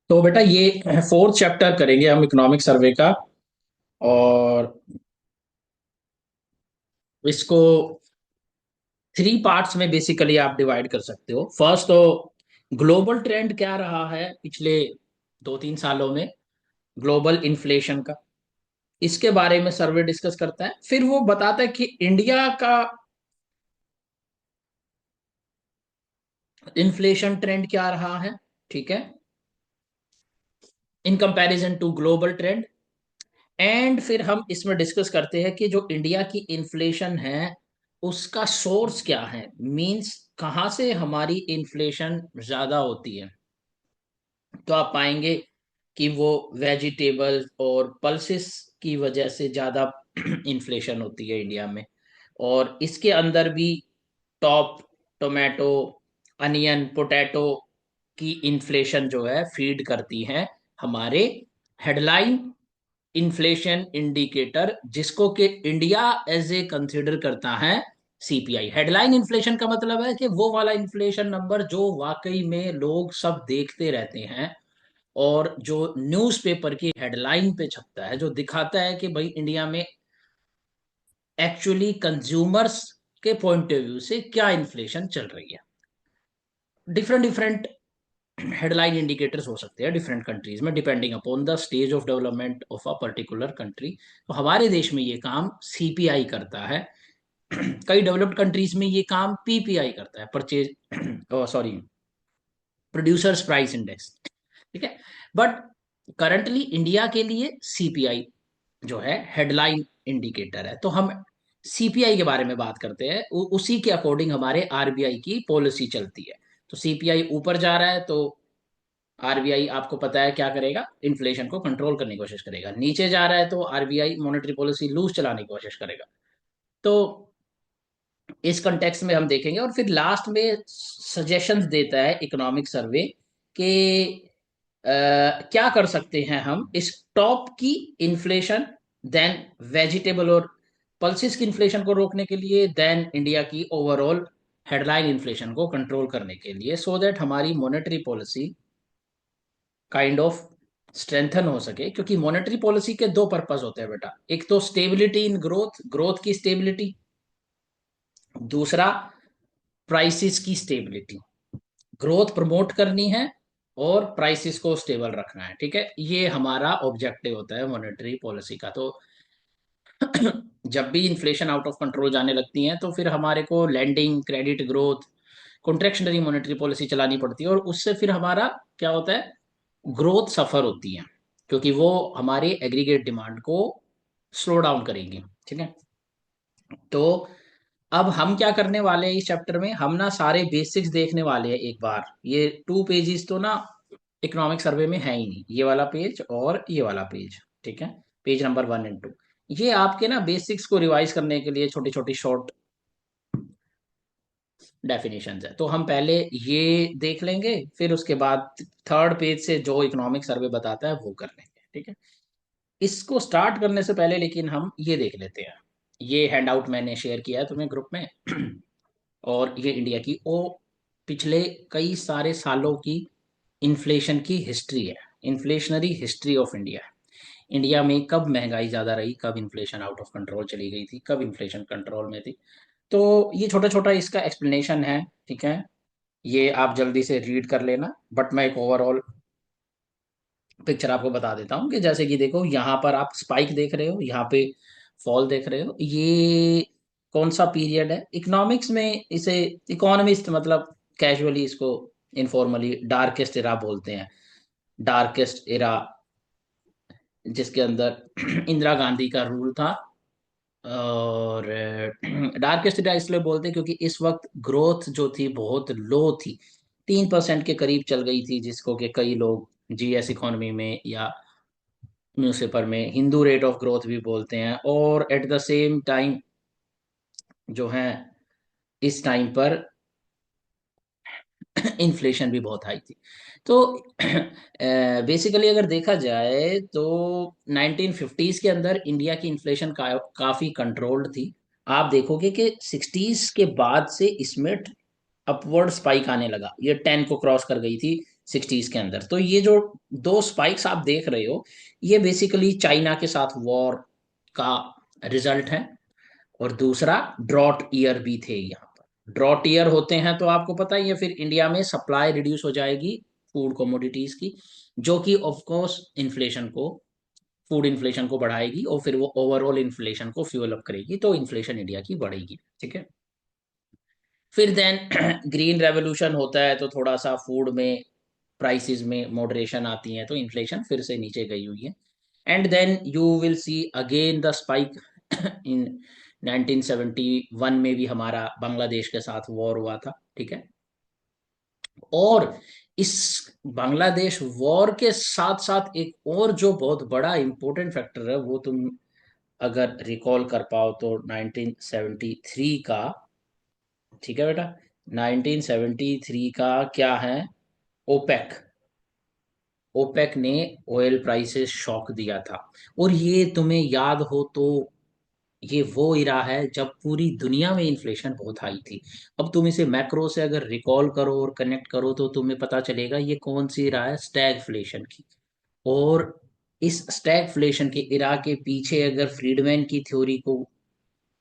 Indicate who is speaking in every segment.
Speaker 1: तो बेटा ये फोर्थ चैप्टर करेंगे हम इकोनॉमिक सर्वे का। और इसको थ्री पार्ट्स में बेसिकली आप डिवाइड कर सकते हो। फर्स्ट तो ग्लोबल ट्रेंड क्या रहा है पिछले 2-3 सालों में, ग्लोबल इन्फ्लेशन का, इसके बारे में सर्वे डिस्कस करता है। फिर वो बताता है कि इंडिया का इन्फ्लेशन ट्रेंड क्या रहा है, ठीक है, in comparison to global trend. And फिर हम इसमें डिस्कस करते हैं कि जो इंडिया की इन्फ्लेशन है उसका सोर्स क्या है, मींस कहाँ से हमारी इन्फ्लेशन ज्यादा होती है। तो आप पाएंगे कि वो वेजिटेबल और पल्सेस की वजह से ज्यादा इन्फ्लेशन होती है इंडिया में। और इसके अंदर भी टॉप टोमेटो, अनियन, पोटैटो की इन्फ्लेशन जो है फीड करती है हमारे हेडलाइन इन्फ्लेशन इंडिकेटर, जिसको कि इंडिया एज ए कंसिडर करता है सीपीआई। हेडलाइन इन्फ्लेशन का मतलब है कि वो वाला इन्फ्लेशन नंबर जो वाकई में लोग सब देखते रहते हैं और जो न्यूज़पेपर की हेडलाइन पे छपता है, जो दिखाता है कि भाई इंडिया में एक्चुअली कंज्यूमर्स के पॉइंट ऑफ व्यू से क्या इन्फ्लेशन चल रही है। डिफरेंट डिफरेंट हेडलाइन इंडिकेटर्स हो सकते हैं डिफरेंट कंट्रीज में, depending upon the stage of development of a particular country. तो हमारे देश में ये काम सीपीआई करता है। कई डेवलप्ड कंट्रीज में ये काम पीपीआई करता है, purchase sorry, producers price index, ठीक है। बट करंटली इंडिया के लिए सीपीआई जो है हेडलाइन इंडिकेटर है। तो हम सीपीआई के बारे में बात करते हैं, उसी के अकॉर्डिंग हमारे आरबीआई की पॉलिसी चलती है। तो सीपीआई ऊपर जा रहा है तो आरबीआई आपको पता है क्या करेगा, इन्फ्लेशन को कंट्रोल करने की कोशिश करेगा। नीचे जा रहा है तो आरबीआई मॉनेटरी पॉलिसी लूज चलाने की कोशिश करेगा। तो इस कंटेक्स्ट में हम देखेंगे और फिर लास्ट में सजेशंस देता है इकोनॉमिक सर्वे कि क्या कर सकते हैं हम इस टॉप की इन्फ्लेशन, देन वेजिटेबल और पल्सिस की इन्फ्लेशन को रोकने के लिए, देन इंडिया की ओवरऑल हेडलाइन इन्फ्लेशन को कंट्रोल करने के लिए, सो दैट हमारी monetary policy kind of strengthen हो सके। क्योंकि मॉनेटरी पॉलिसी के दो पर्पस होते हैं बेटा, एक तो स्टेबिलिटी इन ग्रोथ, ग्रोथ की स्टेबिलिटी, दूसरा प्राइसेस की स्टेबिलिटी। ग्रोथ प्रमोट करनी है और प्राइसेस को स्टेबल रखना है, ठीक है। ये हमारा ऑब्जेक्टिव होता है मॉनेटरी पॉलिसी का। तो जब भी इन्फ्लेशन आउट ऑफ कंट्रोल जाने लगती है तो फिर हमारे को landing, credit growth, contractionary monetary policy चलानी पड़ती है, और उससे फिर हमारा क्या होता है, ग्रोथ सफर होती है, क्योंकि वो हमारे एग्रीगेट डिमांड को स्लो डाउन करेंगी, ठीक है। तो अब हम क्या करने वाले हैं इस चैप्टर में, हम ना सारे बेसिक्स देखने वाले हैं एक बार। ये 2 पेजेस तो ना इकोनॉमिक सर्वे में है ही नहीं, ये वाला पेज और ये वाला पेज, ठीक है, पेज नंबर 1 एंड 2। ये आपके ना बेसिक्स को रिवाइज करने के लिए छोटी छोटी शॉर्ट डेफिनेशंस है। तो हम पहले ये देख लेंगे, फिर उसके बाद थर्ड पेज से जो इकोनॉमिक सर्वे बताता है वो कर लेंगे, ठीक है। इसको स्टार्ट करने से पहले लेकिन हम ये देख लेते हैं। ये हैंडआउट मैंने शेयर किया है तुम्हें ग्रुप में और ये इंडिया की ओ पिछले कई सारे सालों की इन्फ्लेशन की हिस्ट्री है, inflationary history of India. India में कब महंगाई ज्यादा रही, कब इन्फ्लेशन आउट ऑफ कंट्रोल चली गई थी, कब इन्फ्लेशन कंट्रोल में थी। तो ये छोटा छोटा इसका एक्सप्लेनेशन है, ठीक है। ये आप जल्दी से रीड कर लेना, बट मैं एक ओवरऑल पिक्चर आपको बता देता हूँ कि जैसे कि देखो यहाँ पर आप स्पाइक देख रहे हो, यहाँ पे फॉल देख रहे हो। ये कौन सा पीरियड है इकोनॉमिक्स में, इसे इकोनॉमिस्ट मतलब कैजुअली इसको इनफॉर्मली डार्केस्ट एरा बोलते हैं। डार्केस्ट एरा जिसके अंदर इंदिरा गांधी का रूल था। और डार्केस्ट एरा इसलिए बोलते हैं क्योंकि इस वक्त ग्रोथ जो थी बहुत लो थी, 3% के करीब चल गई थी, जिसको कि कई लोग जीएस इकोनॉमी में या न्यूज़पेपर में हिंदू रेट ऑफ ग्रोथ भी बोलते हैं। और एट द सेम टाइम जो है इस टाइम पर इन्फ्लेशन भी बहुत हाई थी। तो बेसिकली अगर देखा जाए तो 1950s के अंदर इंडिया की इन्फ्लेशन काफी कंट्रोल्ड थी। आप देखोगे कि 60s के बाद से इसमें अपवर्ड स्पाइक आने लगा, ये 10 को क्रॉस कर गई थी सिक्सटीज के अंदर। तो ये जो दो स्पाइक्स आप देख रहे हो, ये बेसिकली चाइना के साथ वॉर का रिजल्ट है। और दूसरा ड्रॉट ईयर भी थे यहाँ पर। ड्रॉट ईयर होते हैं तो आपको पता ही है, फिर इंडिया में सप्लाई रिड्यूस हो जाएगी फूड कमोडिटीज की, जो कि ऑफ कोर्स इन्फ्लेशन को, फूड इन्फ्लेशन को बढ़ाएगी, और फिर वो ओवरऑल इन्फ्लेशन को फ्यूल अप करेगी, तो इन्फ्लेशन इंडिया की बढ़ेगी। ठीक है। फिर देन ग्रीन रेवोल्यूशन होता है, तो थोड़ा सा फूड में प्राइसेस में मॉडरेशन आती है, तो इन्फ्लेशन फिर से नीचे गई हुई है। And then you will see again the spike in 1971 में भी हमारा बांग्लादेश के साथ वॉर हुआ था। ठीक है। और इस बांग्लादेश वॉर के साथ साथ एक और जो बहुत बड़ा इंपॉर्टेंट फैक्टर है, वो तुम अगर रिकॉल कर पाओ तो 1973 का। ठीक है बेटा। 1973 का क्या है? ओपेक। ओपेक ने ऑयल प्राइसेस शॉक दिया था। और ये तुम्हें याद हो तो ये वो इरा है जब पूरी दुनिया में इन्फ्लेशन बहुत हाई थी। अब तुम इसे मैक्रो से अगर रिकॉल करो और कनेक्ट करो तो तुम्हें पता चलेगा ये कौन सी इरा है, स्टैगफ्लेशन की। और इस स्टैगफ्लेशन के इरा के पीछे अगर फ्रीडमैन की थ्योरी को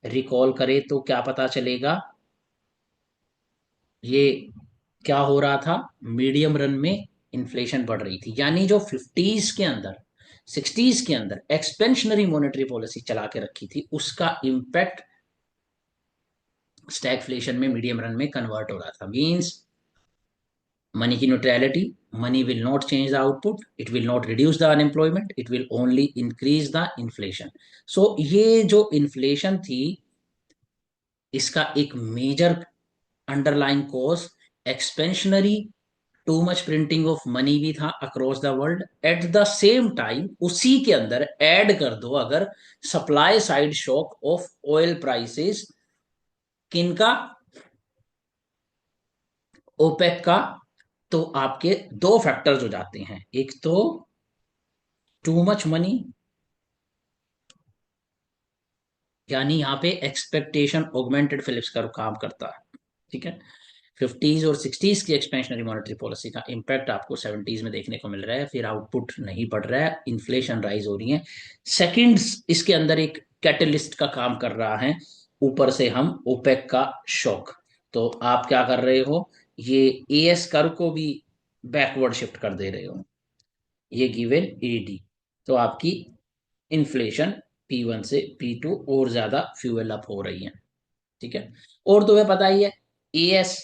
Speaker 1: रिकॉल करे तो क्या पता चलेगा? ये क्या हो रहा था? मीडियम रन में इन्फ्लेशन बढ़ रही थी, यानी जो फिफ्टीज के अंदर, सिक्सटीज के अंदर एक्सपेंशनरी मॉनेटरी पॉलिसी चला के रखी थी, उसका इम्पैक्ट स्टैगफ्लेशन में मीडियम रन में कन्वर्ट हो रहा था। मींस मनी की neutrality, money will not change the output, it will not reduce the unemployment, it will only increase the inflation. So ये जो इन्फ्लेशन थी, इसका एक major underline cause expansionary too much printing of money भी था across the world. At the same time उसी के अंदर ऐड कर दो अगर supply side shock of oil prices, किनका? ओपेक का। तो आपके दो फैक्टर्स हो जाते हैं, एक तो टू मच मनी, यानी यहाँ पे एक्सपेक्टेशन ऑगमेंटेड फिलिप्स का काम करता है। ठीक है। फिफ्टीज और सिक्सटीज की एक्सपेंशनरी मॉनेटरी पॉलिसी का इम्पैक्ट आपको सेवेंटीज में देखने को मिल रहा है, फिर आउटपुट नहीं बढ़ रहा है, इन्फ्लेशन राइज हो रही है। सेकंड, इसके अंदर एक कैटलिस्ट का काम कर रहा है, ऊपर से हम ओपेक का शॉक। तो आप क्या कर रहे हो? ये एएस कर्व को भी बैकवर्ड शिफ्ट कर दे रहे हो, ये गिवन ईडी। तो आपकी इन्फ्लेशन P1 से P2 और ज्यादा फ्यूएल अप हो रही है। ठीक है। और तुम्हें पता ही है, एएस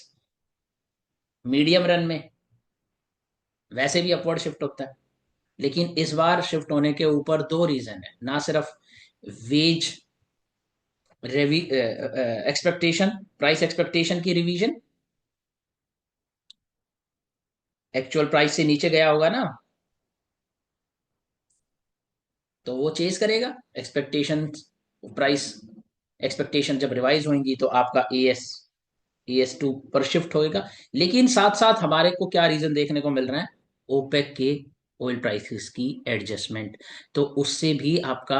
Speaker 1: मीडियम रन में वैसे भी अपवर्ड शिफ्ट होता है, लेकिन इस बार शिफ्ट होने के ऊपर दो रीजन है, ना सिर्फ वेज रेवी एक्सपेक्टेशन, प्राइस एक्सपेक्टेशन की रिवीजन, एक्चुअल प्राइस से नीचे गया होगा ना, तो वो चेज करेगा एक्सपेक्टेशन, प्राइस एक्सपेक्टेशन जब रिवाइज होंगी तो आपका एएस टू पर शिफ्ट होएगा। लेकिन साथ साथ हमारे को क्या रीजन देखने को मिल रहा है? ओपेक के ऑयल प्राइसेस की एडजस्टमेंट, तो उससे भी आपका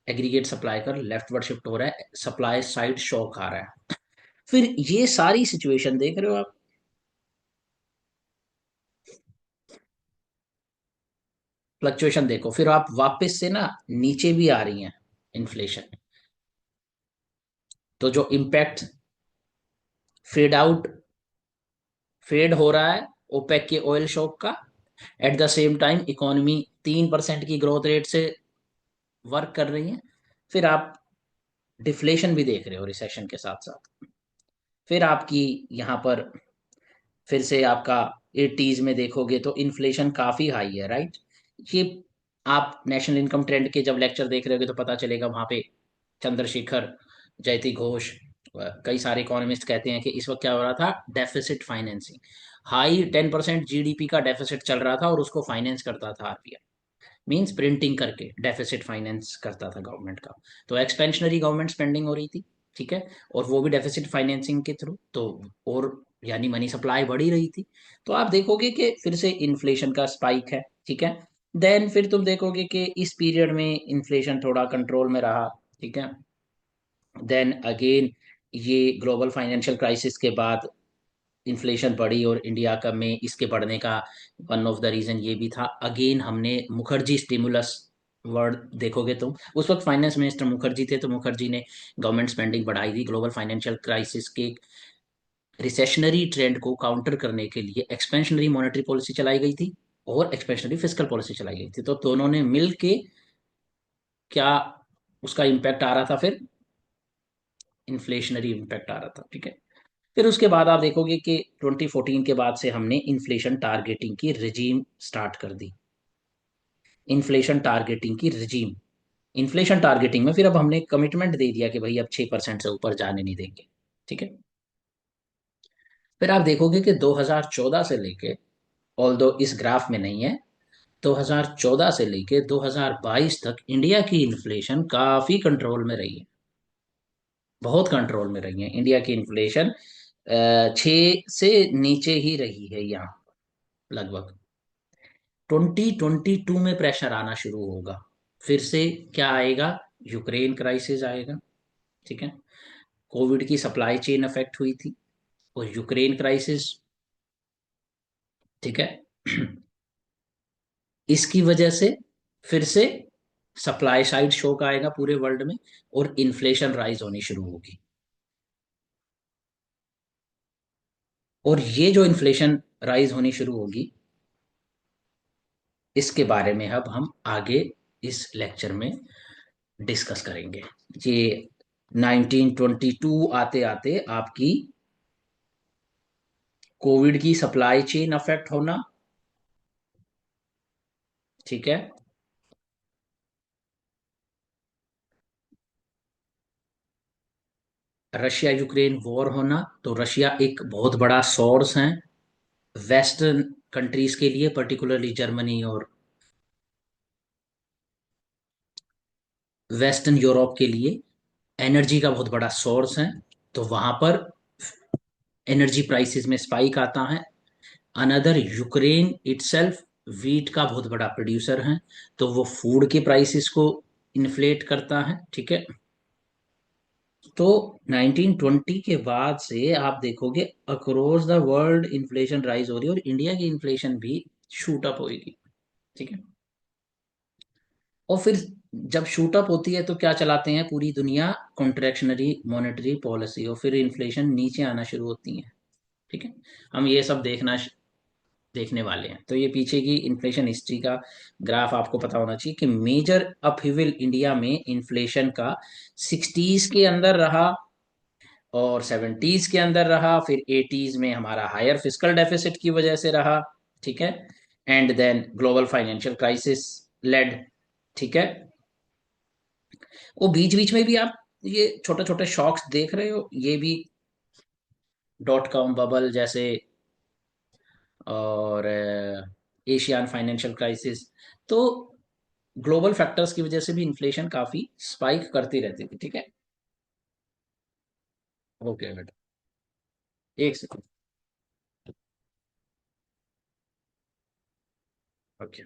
Speaker 1: एग्रीगेट सप्लाई कर लेफ्टवर्ड शिफ्ट हो रहा है, सप्लाई साइड शॉक आ रहा है। फिर ये सारी सिचुएशन देख रहे हो आप, फ्लक्चुएशन देखो, फिर आप वापस से ना नीचे भी आ रही हैं इन्फ्लेशन। तो जो इम्पैक्ट फेड आउट, फेड हो रहा है ओपेक के ऑयल शॉक का, eight the same time economy 3% की ग्रोथ रेट से वर्क कर रही है। फिर आप डिफ्लेशन भी देख रहे हो रिसेशन के साथ साथ। फिर आपकी यहाँ पर फिर से आपका एटीज में देखोगे तो इन्फ्लेशन काफी हाई है, राइट? ये आप नेशनल इनकम ट्रेंड के जब लेक्चर देख रहे होगे तो पता चलेगा, वहां पे चंद्रशेखर, जयती घोष, कई सारे इकोनॉमिस्ट कहते हैं कि इस वक्त क्या हो रहा था, डेफिसिट फाइनेंसिंग। हाई 10% जीडीपी का डेफिसिट चल रहा था और उसको फाइनेंस करता था आरबीआई। मींस प्रिंटिंग करके डेफिसिट फाइनेंस करता था गवर्नमेंट का। तो एक्सपेंशनरी गवर्नमेंट स्पेंडिंग हो रही थी। ठीक है। और वो भी डेफिसिट फाइनेंसिंग के थ्रू, तो और यानी मनी सप्लाई बढ़ ही रही थी। तो आप देखोगे कि फिर से इन्फ्लेशन का स्पाइक है। ठीक है। देन फिर तुम देखोगे कि इस पीरियड में इन्फ्लेशन थोड़ा कंट्रोल में रहा। ठीक है। देन अगेन ये ग्लोबल फाइनेंशियल क्राइसिस के बाद इन्फ्लेशन बढ़ी और इंडिया का में इसके बढ़ने का वन ऑफ द रीजन ये भी था। अगेन हमने मुखर्जी स्टिमुलस वर्ड देखोगे तुम, उस वक्त फाइनेंस मिनिस्टर मुखर्जी थे, तो मुखर्जी ने गवर्नमेंट स्पेंडिंग बढ़ाई थी। ग्लोबल फाइनेंशियल क्राइसिस के रिसेशनरी ट्रेंड को काउंटर करने के लिए एक्सपेंशनरी मॉनेटरी पॉलिसी चलाई गई थी और एक्सपेंशनरी फिस्कल पॉलिसी चलाई गई थी। तो दोनों ने मिल के क्या उसका इम्पैक्ट आ रहा था, फिर इन्फ्लेशनरी इम्पैक्ट आ रहा था। ठीक है। फिर उसके बाद आप देखोगे कि 2014 के बाद से हमने इन्फ्लेशन टारगेटिंग की रिजीम स्टार्ट कर दी। इन्फ्लेशन टारगेटिंग की रिजीम, इन्फ्लेशन टारगेटिंग में फिर अब हमने कमिटमेंट दे दिया कि भाई अब 6% से ऊपर जाने नहीं देंगे। ठीक है। फिर आप देखोगे कि 2014 से लेके, ऑल्दो इस ग्राफ में नहीं है, 2014 से लेके 2022 तक इंडिया की इन्फ्लेशन काफी कंट्रोल में रही है। बहुत कंट्रोल में रही है इंडिया की इन्फ्लेशन। 6 से नीचे ही रही है यहाँ लगभग। 2022 में प्रेशर आना शुरू होगा फिर से। क्या आएगा? यूक्रेन क्राइसिस आएगा। ठीक है। कोविड की सप्लाई चेन अफेक्ट हुई थी और यूक्रेन क्राइसिस। ठीक है। इसकी वजह से फिर से सप्लाई साइड शॉक आएगा पूरे वर्ल्ड में और इन्फ्लेशन राइज होनी शुरू होगी। और ये जो इन्फ्लेशन राइज होनी शुरू होगी, इसके बारे में अब हम आगे इस लेक्चर में डिस्कस करेंगे। ये 1922 आते आते आपकी कोविड की सप्लाई चेन अफेक्ट होना। ठीक है। रशिया यूक्रेन वॉर होना, तो रशिया एक बहुत बड़ा सोर्स है वेस्टर्न कंट्रीज के लिए, पर्टिकुलरली जर्मनी और वेस्टर्न यूरोप के लिए एनर्जी का बहुत बड़ा सोर्स है। तो वहां पर एनर्जी प्राइसेस में स्पाइक आता है। अनदर, यूक्रेन इटसेल्फ वीट का बहुत बड़ा प्रोड्यूसर है, तो वो फूड के प्राइसेस को इन्फ्लेट करता है। ठीक है। तो 1920 के बाद से आप देखोगे across the world inflation rise हो रही है और इंडिया की इन्फ्लेशन भी शूट अप होगी। ठीक है। और फिर जब शूट अप होती है तो क्या चलाते हैं पूरी दुनिया? कॉन्ट्रैक्शनरी मॉनेटरी पॉलिसी, और फिर इन्फ्लेशन नीचे आना शुरू होती है। ठीक है। हम ये सब देखने वाले हैं। तो ये पीछे की इन्फ्लेशन हिस्ट्री का ग्राफ आपको पता होना चाहिए कि मेजर अपहीवल इंडिया में इन्फ्लेशन का 60s के अंदर रहा और 70s के अंदर रहा, फिर 80s में हमारा हायर फिस्कल डेफिसिट की वजह से रहा। ठीक है। And then global financial crisis led. ठीक है। वो बीच बीच में भी आप ये छोटे छोटे शॉक्स देख रहे हो, ये भी डॉट कॉम बबल जैसे, और एशियन फाइनेंशियल क्राइसिस। तो ग्लोबल फैक्टर्स की वजह से भी इन्फ्लेशन काफी स्पाइक करती रहती थी। ठीक है। ओके बेटा, एक सेकंड। ओके।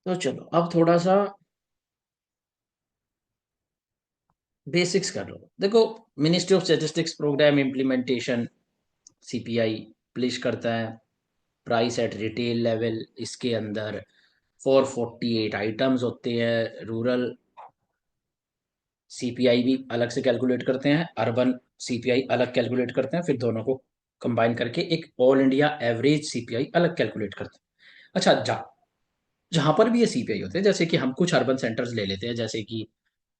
Speaker 1: तो चलो अब थोड़ा सा बेसिक्स कर लो। देखो, ministry of statistics programme implementation, CPI publish करता है प्राइस एट रिटेल लेवल। इसके अंदर 448 आइटम्स होते हैं। रूरल सीपीआई भी अलग से कैलकुलेट करते हैं, अर्बन सीपीआई अलग कैलकुलेट करते हैं, फिर दोनों को कंबाइन करके एक ऑल इंडिया एवरेज सीपीआई अलग कैलकुलेट करते हैं। अच्छा, जहां पर भी ये सीपीआई होते हैं, जैसे कि हम कुछ अर्बन सेंटर्स ले लेते हैं, जैसे कि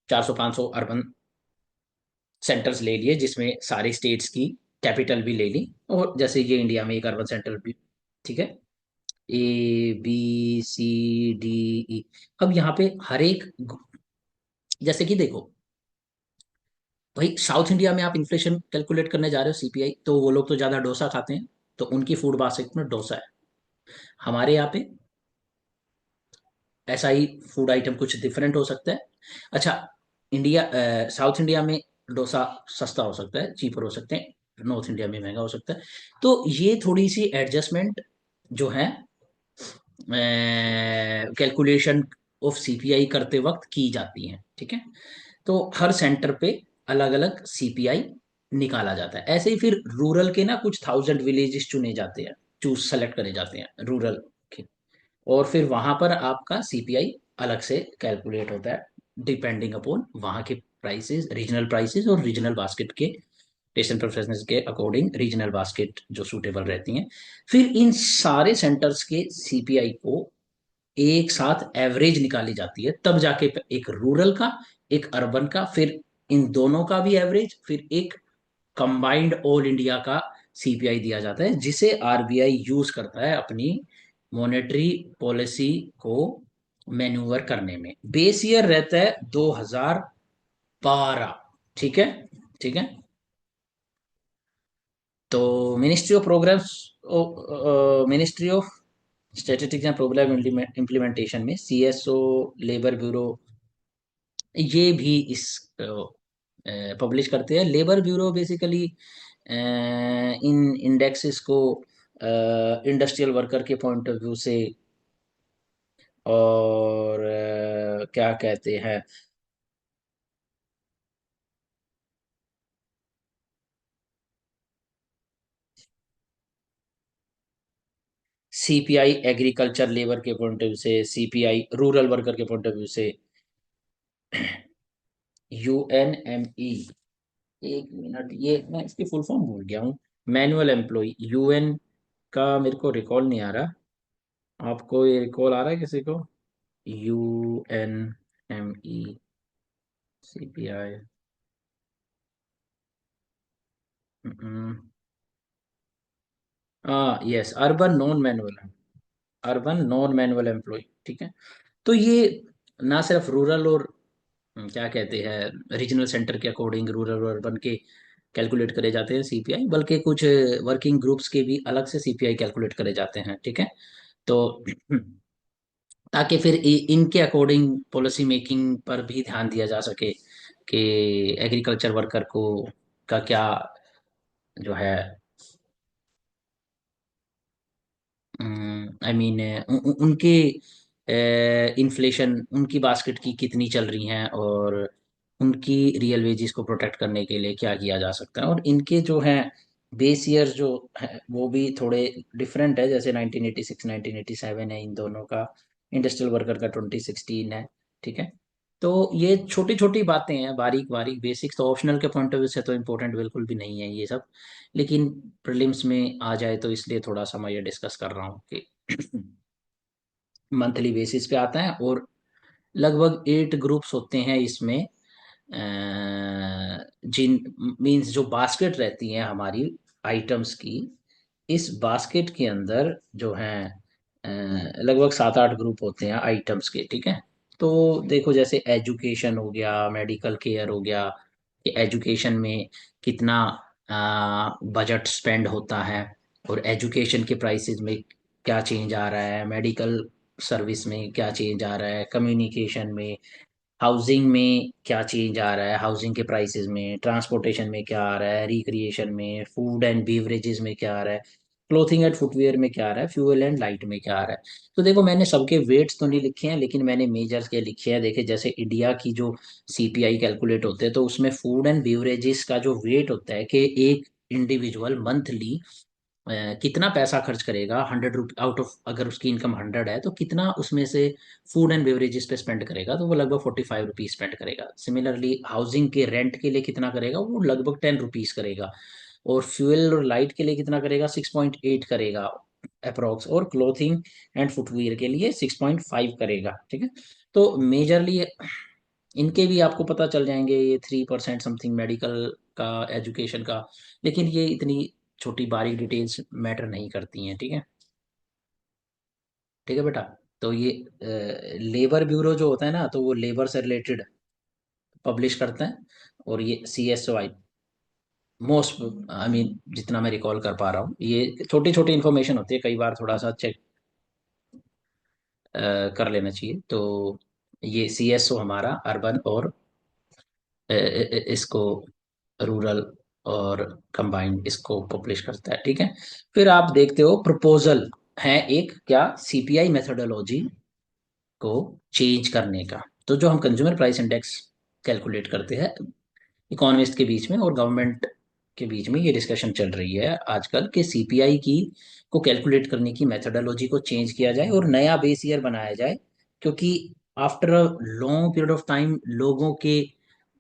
Speaker 1: 400-500 अर्बन सेंटर्स ले लिए जिसमें सारी स्टेट्स की कैपिटल भी ले ली, और जैसे ये इंडिया में एक अर्बन सेंटर भी। ठीक है। A B C D E। अब यहाँ पे हर एक, जैसे कि देखो भाई, साउथ इंडिया में आप इन्फ्लेशन कैलकुलेट करने जा रहे हो सीपीआई, तो वो लोग तो ज्यादा डोसा खाते हैं, तो उनकी फूड बास्केट में डोसा है। हमारे यहाँ पे ऐसा ही फूड आइटम कुछ डिफरेंट हो सकता है। अच्छा, साउथ इंडिया में डोसा सस्ता हो सकता है, चीपर हो सकते हैं, नॉर्थ इंडिया में महंगा हो सकता है। तो ये थोड़ी सी एडजस्टमेंट जो है कैलकुलेशन ऑफ सीपीआई करते वक्त की जाती है। ठीक है। तो हर सेंटर पे अलग अलग सीपीआई निकाला जाता है। ऐसे ही फिर रूरल के ना कुछ 1000 विलेजेस चुने जाते हैं, चूज सेलेक्ट करे जाते हैं रूरल के, और फिर वहां पर आपका सीपीआई अलग से कैलकुलेट होता है, डिपेंडिंग अपॉन वहां के प्राइसेस, रीजनल प्राइसेस और रीजनल बास्केट के टेस्ट एंड प्रेफरेंसेस के अकॉर्डिंग रीजनल बास्केट जो सूटेबल रहती हैं। फिर इन सारे सेंटर्स के सीपीआई को एक साथ एवरेज निकाली जाती है, तब जाके एक रूरल का, एक अर्बन का, फिर इन दोनों का भी एवरेज, फिर एक कंबाइंड ऑल इंडिया का सीपीआई दिया जाता है, जिसे आरबीआई यूज करता है अपनी मॉनेटरी पॉलिसी को मैन्यूवर करने में। बेस ईयर रहता है 2012। ठीक है, ठीक है। तो ministry of programmes, ministry of statistics and programme implementation में सीएसओ, लेबर ब्यूरो, ये भी इस पब्लिश करते हैं। लेबर ब्यूरो बेसिकली इन इंडेक्सेस को इंडस्ट्रियल वर्कर के पॉइंट ऑफ व्यू से, और क्या कहते हैं, सीपीआई एग्रीकल्चर लेबर के पॉइंट ऑफ व्यू से, सीपीआई रूरल वर्कर के पॉइंट ऑफ व्यू से, यूएनएमई, एक मिनट, ये मैं इसकी फुल फॉर्म भूल गया हूँ। मैनुअल एम्प्लॉय, यूएन का मेरे को रिकॉल नहीं आ रहा। आपको ये रिकॉल आ रहा है किसी को? यूएनएमई, सीपीआई, हाँ yes, urban non manual, urban non manual employ, ठीक है। तो ये ना सिर्फ रूरल और क्या कहते हैं रीजनल सेंटर के अकॉर्डिंग रूरल और अर्बन के कैलकुलेट करे जाते हैं सीपीआई, बल्कि कुछ वर्किंग ग्रुप्स के भी अलग से सीपीआई कैलकुलेट करे जाते हैं, ठीक है। तो ताकि फिर इनके अकॉर्डिंग पॉलिसी मेकिंग पर भी ध्यान दिया जा सके कि एग्रीकल्चर वर्कर को का क्या जो है, आई मीन उनके इन्फ्लेशन, उनकी बास्केट की कितनी चल रही हैं, और उनकी रियल वेजेस को प्रोटेक्ट करने के लिए क्या किया जा सकता है। और इनके जो हैं बेस ईयर जो है वो भी थोड़े डिफरेंट है, जैसे 1986 1987 है इन दोनों का, इंडस्ट्रियल वर्कर का 2016 है, ठीक है। तो ये छोटी छोटी बातें हैं, बारीक बारीक बेसिक्स, तो ऑप्शनल के पॉइंट ऑफ व्यू से तो इम्पोर्टेंट बिल्कुल भी नहीं है ये सब, लेकिन प्रीलिम्स में आ जाए तो इसलिए थोड़ा सा मैं ये डिस्कस कर रहा हूँ कि मंथली बेसिस पे आता है, और लगभग 8 ग्रुप्स होते हैं इसमें, जिन मीन्स जो बास्केट रहती हैं हमारी आइटम्स की, इस बास्केट के अंदर जो है लगभग 7-8 ग्रुप होते हैं आइटम्स के, ठीक है। तो देखो जैसे एजुकेशन हो गया, मेडिकल केयर हो गया, कि एजुकेशन में कितना बजट स्पेंड होता है, और एजुकेशन के प्राइसेस में क्या चेंज आ रहा है, मेडिकल सर्विस में क्या चेंज आ रहा है, कम्युनिकेशन में, हाउसिंग में क्या चेंज आ रहा है, हाउसिंग के प्राइसेस में, ट्रांसपोर्टेशन में क्या आ रहा है, रिक्रिएशन में, फूड एंड बीवरेजेस में क्या आ रहा है, क्लोथिंग एंड फुटवेयर में क्या आ रहा है, फ्यूल एंड लाइट में क्या आ रहा है। तो देखो मैंने सबके वेट्स तो नहीं लिखे हैं, लेकिन मैंने मेजर्स के लिखे हैं। देखे जैसे इंडिया की जो सीपीआई कैलकुलेट होते हैं, तो उसमें फूड एंड बीवरेजेस का जो वेट होता है कि एक इंडिविजुअल मंथली कितना पैसा खर्च करेगा, 100 रुपी आउट ऑफ, अगर उसकी इनकम 100 है तो कितना उसमें से फूड एंड बेवरेजेस पे स्पेंड करेगा, तो वो लगभग 45 रुपीज स्पेंड करेगा। सिमिलरली हाउसिंग के रेंट के लिए कितना करेगा, वो लगभग 10 रुपीज करेगा। और फ्यूल और लाइट के लिए कितना करेगा, 6.8 करेगा अप्रोक्स, और क्लोथिंग एंड फुटवियर के लिए 6.5 करेगा, ठीक है। तो मेजरली इनके भी आपको पता चल जाएंगे, ये 3% समथिंग मेडिकल का, एजुकेशन का, लेकिन ये इतनी छोटी बारीक डिटेल्स मैटर नहीं करती हैं, ठीक है। ठीक है बेटा। तो ये लेबर ब्यूरो जो होता है ना, तो वो लेबर से रिलेटेड पब्लिश करते हैं, और ये CSOI मोस्ट, आई मीन जितना मैं रिकॉल कर पा रहा हूँ, ये छोटी छोटी इन्फॉर्मेशन होती है, कई बार थोड़ा सा चेक कर लेना चाहिए। तो ये CSO हमारा अर्बन और इसको रूरल और कंबाइंड इसको पब्लिश करता है, ठीक है। फिर आप देखते हो प्रपोजल है एक, क्या, सीपीआई मेथोडोलॉजी को चेंज करने का। तो जो हम कंज्यूमर प्राइस इंडेक्स कैलकुलेट करते हैं इकोनॉमिस्ट के बीच में और गवर्नमेंट के बीच में ये डिस्कशन चल रही है आजकल कि सीपीआई की को कैलकुलेट करने की मेथोडोलॉजी को चेंज किया जाए और नया बेस ईयर बनाया जाए, क्योंकि after a long period of time लोगों के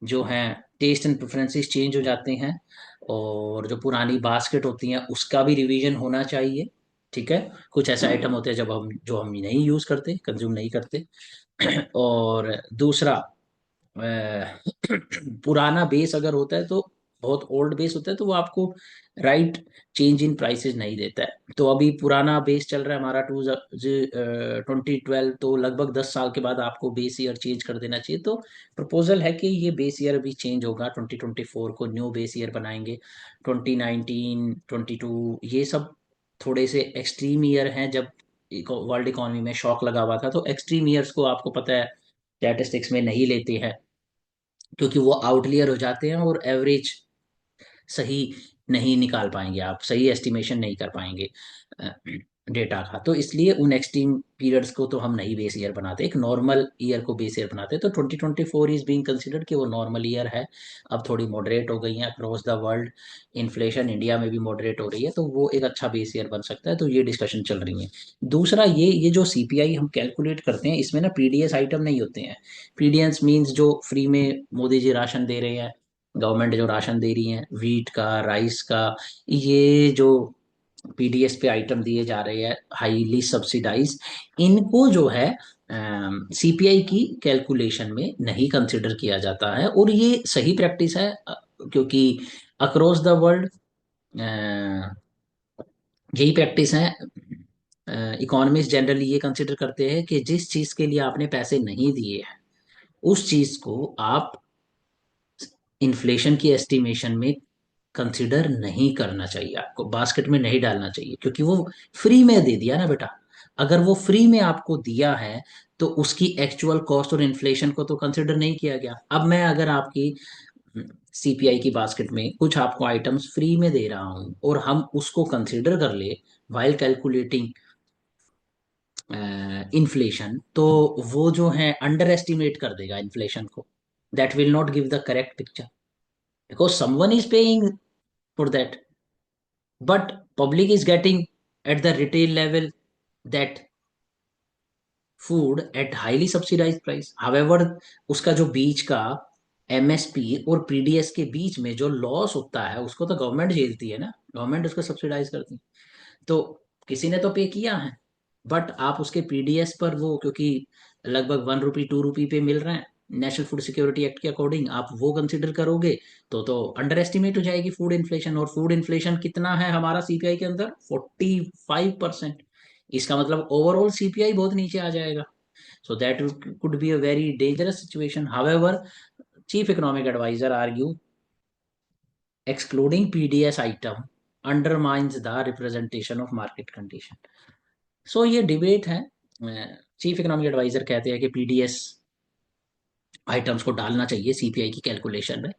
Speaker 1: जो हैं टेस्ट एंड प्रेफरेंसेस चेंज हो जाते हैं, और जो पुरानी बास्केट होती हैं उसका भी रिवीजन होना चाहिए। ठीक है, कुछ ऐसे आइटम होते हैं जब हम जो हम नहीं यूज करते, कंज्यूम नहीं करते। और दूसरा, पुराना बेस अगर होता है तो बहुत ओल्ड बेस होता है तो वो आपको राइट चेंज इन प्राइसेस नहीं देता है। तो अभी पुराना बेस चल रहा है हमारा 2012, तो लगभग 10 साल के बाद आपको बेस ईयर चेंज कर देना चाहिए। तो प्रपोजल है कि ये बेस ईयर अभी चेंज होगा, 2024 को न्यू बेस ईयर बनाएंगे। 2019, 22 ये सब थोड़े से एक्सट्रीम ईयर हैं, जब वर्ल्ड इकोनॉमी में शॉक लगा हुआ था। तो एक्सट्रीम ईयर्स को आपको पता है स्टैटिस्टिक्स में नहीं लेते हैं, क्योंकि वो आउटलियर हो जाते हैं और एवरेज सही नहीं निकाल पाएंगे, आप सही एस्टिमेशन नहीं कर पाएंगे डेटा का। तो इसलिए उन एक्सट्रीम पीरियड्स को तो हम नहीं बेस ईयर बनाते, एक नॉर्मल ईयर को बेस ईयर बनाते। तो 2024 इज बीइंग कंसिडर्ड कि वो नॉर्मल ईयर है। अब थोड़ी मॉडरेट हो गई है across the world, inflation India में भी मॉडरेट हो रही है, तो वो एक अच्छा बेस ईयर बन सकता है। तो ये डिस्कशन चल रही है। दूसरा, ये जो सीपीआई हम कैलकुलेट करते हैं इसमें ना पीडीएस आइटम नहीं होते हैं। पीडीएस मीन्स जो फ्री में मोदी जी राशन दे रहे हैं, गवर्नमेंट जो राशन दे रही है वीट का, राइस का, ये जो पीडीएस पे आइटम दिए जा रहे हैं हाईली सब्सिडाइज, इनको जो है सीपीआई की कैलकुलेशन में नहीं कंसिडर किया जाता है। और ये सही प्रैक्टिस है, क्योंकि अक्रॉस द वर्ल्ड यही प्रैक्टिस है। इकोनॉमिस्ट जनरली ये कंसिडर करते हैं कि जिस चीज के लिए आपने पैसे नहीं दिए हैं उस चीज को आप इन्फ्लेशन की एस्टिमेशन में कंसिडर नहीं करना चाहिए, आपको बास्केट में नहीं डालना चाहिए, क्योंकि वो फ्री में दे दिया ना बेटा। अगर वो फ्री में आपको दिया है तो उसकी एक्चुअल कॉस्ट और इन्फ्लेशन को तो कंसिडर नहीं किया गया। अब मैं अगर आपकी सीपीआई की बास्केट में कुछ आपको आइटम्स फ्री में दे रहा हूं और हम उसको कंसिडर कर ले वाइल कैलकुलेटिंग इन्फ्लेशन, तो वो जो है अंडर एस्टिमेट कर देगा इन्फ्लेशन को। That will not give the correct picture, because someone is paying for that, but public is getting at the retail level that food at highly subsidized price. However, उसका जो बीच का MSP और PDS के बीच में जो loss होता है उसको तो गवर्नमेंट झेलती है ना, गवर्नमेंट उसको सब्सिडाइज करती है। तो किसी ने तो पे किया है, बट आप उसके पीडीएस पर वो, क्योंकि लगभग 1 रुपी 2 रुपी पे मिल रहे हैं नेशनल फूड सिक्योरिटी एक्ट के अकॉर्डिंग, आप वो कंसिडर करोगे तो अंडर एस्टिमेट हो जाएगी फूड इन्फ्लेशन। और फूड इन्फ्लेशन कितना है हमारा सीपीआई के अंदर? 45%। इसका मतलब ओवरऑल सीपीआई बहुत नीचे आ जाएगा। So that could be a very dangerous situation. However, chief economic adviser argue excluding PDS item undermines the representation of market condition. So ये डिबेट है। चीफ इकोनॉमिक एडवाइजर कहते हैं कि पीडीएस आइटम्स को डालना चाहिए सीपीआई की कैलकुलेशन में।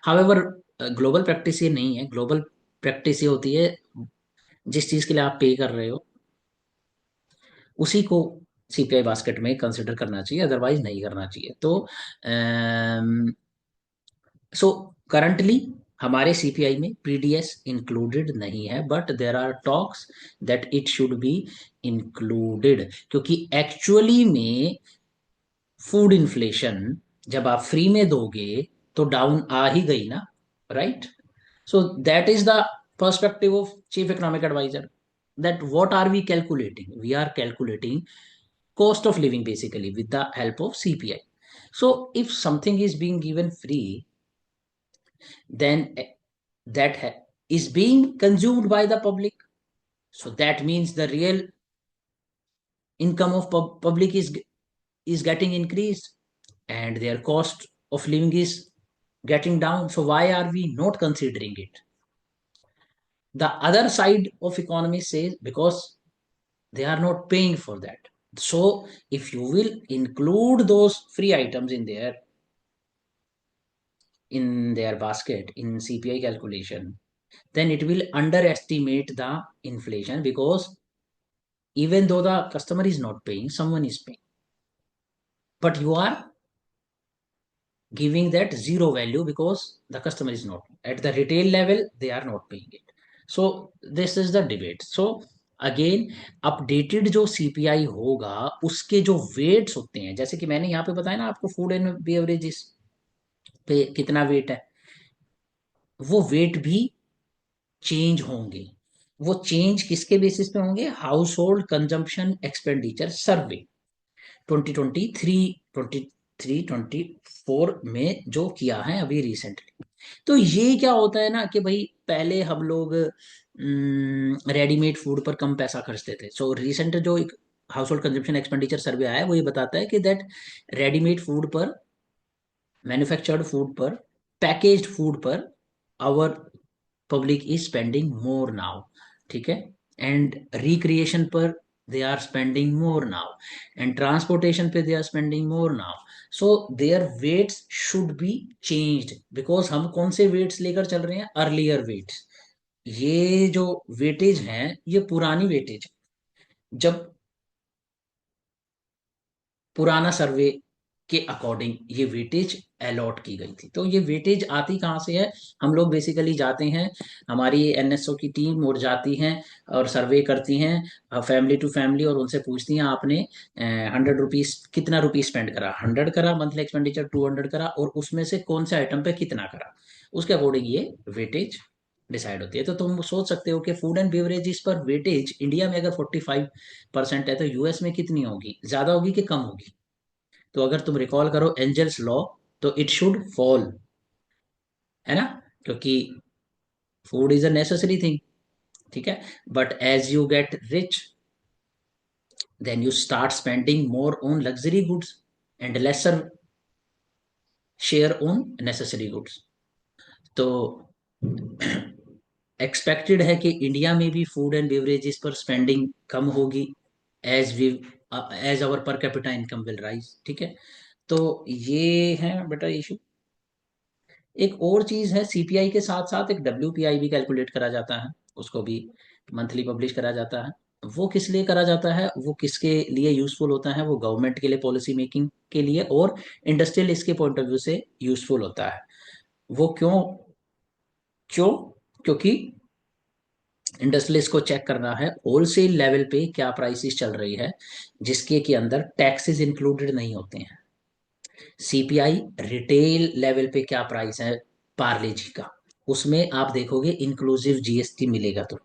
Speaker 1: हाउएवर, ग्लोबल प्रैक्टिस ये नहीं है। ग्लोबल प्रैक्टिस ये होती है जिस चीज के लिए आप पे कर रहे हो उसी को सीपीआई बास्केट में कंसिडर करना चाहिए, अदरवाइज नहीं करना चाहिए। तो सो करंटली हमारे सीपीआई में पीडीएस इंक्लूडेड नहीं है, but there are talks that it should be included, क्योंकि एक्चुअली में फूड इन्फ्लेशन जब आप फ्री में दोगे तो डाउन आ ही गई ना, right? So that is the perspective of chief economic adviser, that what are we calculating? We are calculating cost of living basically with the help of CPI. So if something is being given free, then is being consumed by the public. So that means the real income of public is getting increased and their cost of living is getting down. So why are we not considering it? The other side of economy says because they are not paying for that. So if you will include those free items in their basket in CPI calculation, then it will underestimate the inflation, because even though the customer is not paying, someone is paying. But you are giving that zero value because the customer is not at the retail level, they are not paying it. So this is the debate. So again updated जो CPI होगा उसके जो weights होते हैं, जैसे कि मैंने यहाँ पे बताया ना आपको, फूड एंड बेवरेजेस पे कितना वेट है, वो वेट भी चेंज होंगे। वो चेंज किसके बेसिस पे होंगे? हाउस होल्ड कंजम्पशन एक्सपेंडिचर सर्वे 2023 2024 में जो किया है अभी रिसेंटली। तो ये क्या होता है ना कि भाई पहले हम लोग रेडीमेड फूड पर कम पैसा खर्चते थे। सो रिसेंट जो एक household consumption expenditure survey आया है वो ये बताता है कि दैट रेडीमेड फूड पर, मैन्युफैक्चर्ड फूड पर, पैकेज्ड फूड पर our public is spending more now. ठीक है। एंड रिक्रिएशन पर they are spending more now, and transportation पे they are spending more now. So their weights should be changed, because हम कौन से weights लेकर चल रहे हैं? Earlier weights. ये जो वेटेज है ये पुरानी वेटेज, जब पुराना सर्वे के अकॉर्डिंग ये वेटेज अलॉट की गई थी। तो ये वेटेज आती कहाँ से है? हम लोग बेसिकली जाते हैं, हमारी एनएसओ की टीम और जाती हैं और सर्वे करती हैं फैमिली टू फैमिली, और उनसे पूछती हैं आपने 100 रुपीज कितना रुपीज स्पेंड करा, 100 करा मंथली एक्सपेंडिचर, 200 करा, और उसमें से कौन से आइटम पे कितना करा, उसके अकॉर्डिंग ये वेटेज डिसाइड होती है। तो तुम सोच सकते हो कि फूड एंड बेवरेजेस पर वेटेज इंडिया में अगर 45% है तो यूएस में कितनी होगी? ज्यादा होगी कि कम होगी? तो अगर तुम रिकॉल करो एंजल्स लॉ, तो इट शुड फॉल, है ना, क्योंकि food is a necessary thing. ठीक है। But as you get rich, then you start spending more on luxury goods and lesser share on necessary goods. तो एक्सपेक्टेड है कि इंडिया में भी फूड एंड बेवरेजेस पर स्पेंडिंग कम होगी, as we as our per capita income will rise. ठीक है। तो ये है बेटा इशू। एक और चीज है, सीपीआई के साथ साथ एक डब्ल्यूपीआई भी कैलकुलेट करा जाता है, उसको भी मंथली पब्लिश करा जाता है। वो किस लिए करा जाता है, वो किसके लिए यूजफुल होता है? वो गवर्नमेंट के लिए, पॉलिसी मेकिंग के लिए, और इंडस्ट्रियल इसके पॉइंट ऑफ व्यू से यूजफुल होता है। वो क्यों? क्यों? क्योंकि इंडस्ट्रियलिस्ट को चेक करना है होलसेल लेवल पे क्या प्राइसेस चल रही है, जिसके के अंदर टैक्सेस इंक्लूडेड नहीं होते हैं। सीपीआई रिटेल लेवल पे क्या प्राइस है पार्ले जी का, उसमें आप देखोगे इंक्लूसिव जीएसटी मिलेगा। तो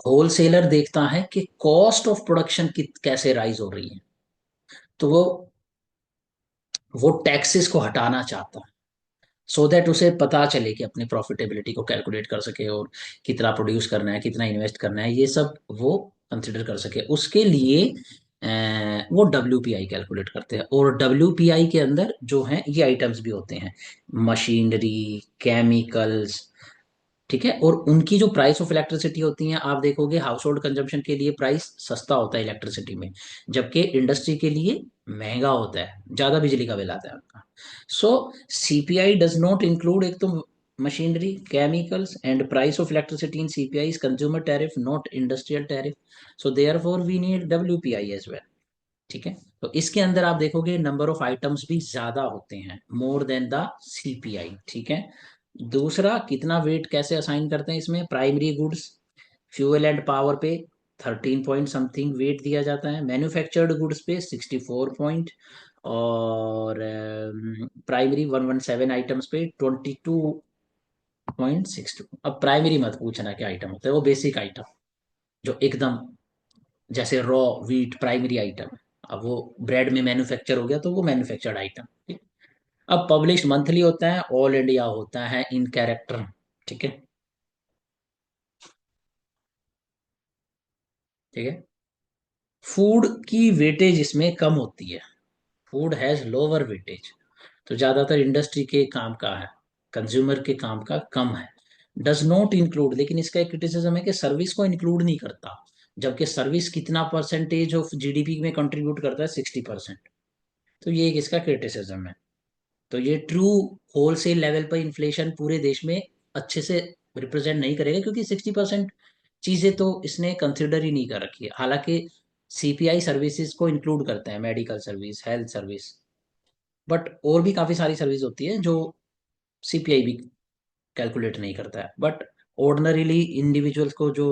Speaker 1: होलसेलर देखता है कि कॉस्ट ऑफ प्रोडक्शन की कैसे राइज हो रही है, तो वो टैक्सेस को हटाना चाहता है, सो दैट उसे पता चले कि अपनी प्रॉफिटेबिलिटी को कैलकुलेट कर सके, और कितना प्रोड्यूस करना है, कितना इन्वेस्ट करना है, ये सब वो कंसिडर कर सके। उसके लिए वो डब्ल्यूपीआई कैलकुलेट करते हैं, और डब्ल्यूपीआई के अंदर जो है ये आइटम्स भी होते हैं, मशीनरी, केमिकल्स। ठीक है। और उनकी जो प्राइस ऑफ इलेक्ट्रिसिटी होती है, आप देखोगे हाउस होल्ड कंजम्पशन के लिए प्राइस सस्ता होता है इलेक्ट्रिसिटी में, जबकि इंडस्ट्री के लिए महंगा होता है, ज्यादा बिजली का बिल आता है उनका। So CPI does not include, एक तो machinery, chemicals and price of electricity in CPI is consumer tariff not industrial tariff. So therefore we need WPI as well. ठीक है। तो इसके अंदर आप देखोगे नंबर ऑफ आइटम्स भी ज्यादा होते हैं, मोर देन द सीपीआई। ठीक है। दूसरा, कितना वेट कैसे असाइन करते हैं इसमें? Primary goods, fuel and power पे 13 पॉइंट समथिंग वेट दिया जाता है, मैन्युफैक्चर्ड गुड्स पे 64 पॉइंट, और प्राइमरी 117 आइटम्स पे 22.62। अब प्राइमरी मत पूछना क्या आइटम होता है, वो बेसिक आइटम जो एकदम, जैसे रॉ व्हीट प्राइमरी आइटम है। अब वो ब्रेड में मैन्युफैक्चर हो गया तो वो मैन्युफैक्चर्ड आइटम। ठीक। अब पब्लिश मंथली होता है, ऑल इंडिया होता है इन कैरेक्टर। ठीक है। ठीक है। फूड की वेटेज इसमें कम होती है, फूड हैज लोअर वेटेज, तो ज्यादातर इंडस्ट्री के काम का है, कंज्यूमर के काम का कम है। डज नॉट इंक्लूड, लेकिन इसका एक क्रिटिसिज्म है कि सर्विस को इंक्लूड नहीं करता, जबकि सर्विस कितना परसेंटेज ऑफ जीडीपी में कंट्रीब्यूट करता है? 60%। तो ये एक इसका क्रिटिसिज्म है। तो ये ट्रू होलसेल लेवल पर इन्फ्लेशन पूरे देश में अच्छे से रिप्रेजेंट नहीं करेगा, क्योंकि 60% चीजें तो इसने कंसिडर ही नहीं कर रखी है। हालांकि सीपीआई सर्विसेज को इंक्लूड करते हैं, medical service, health service, but और भी काफी सारी सर्विस होती है जो सीपीआई भी कैलकुलेट नहीं करता है, बट ऑर्डनरीली इंडिविजुअल्स को जो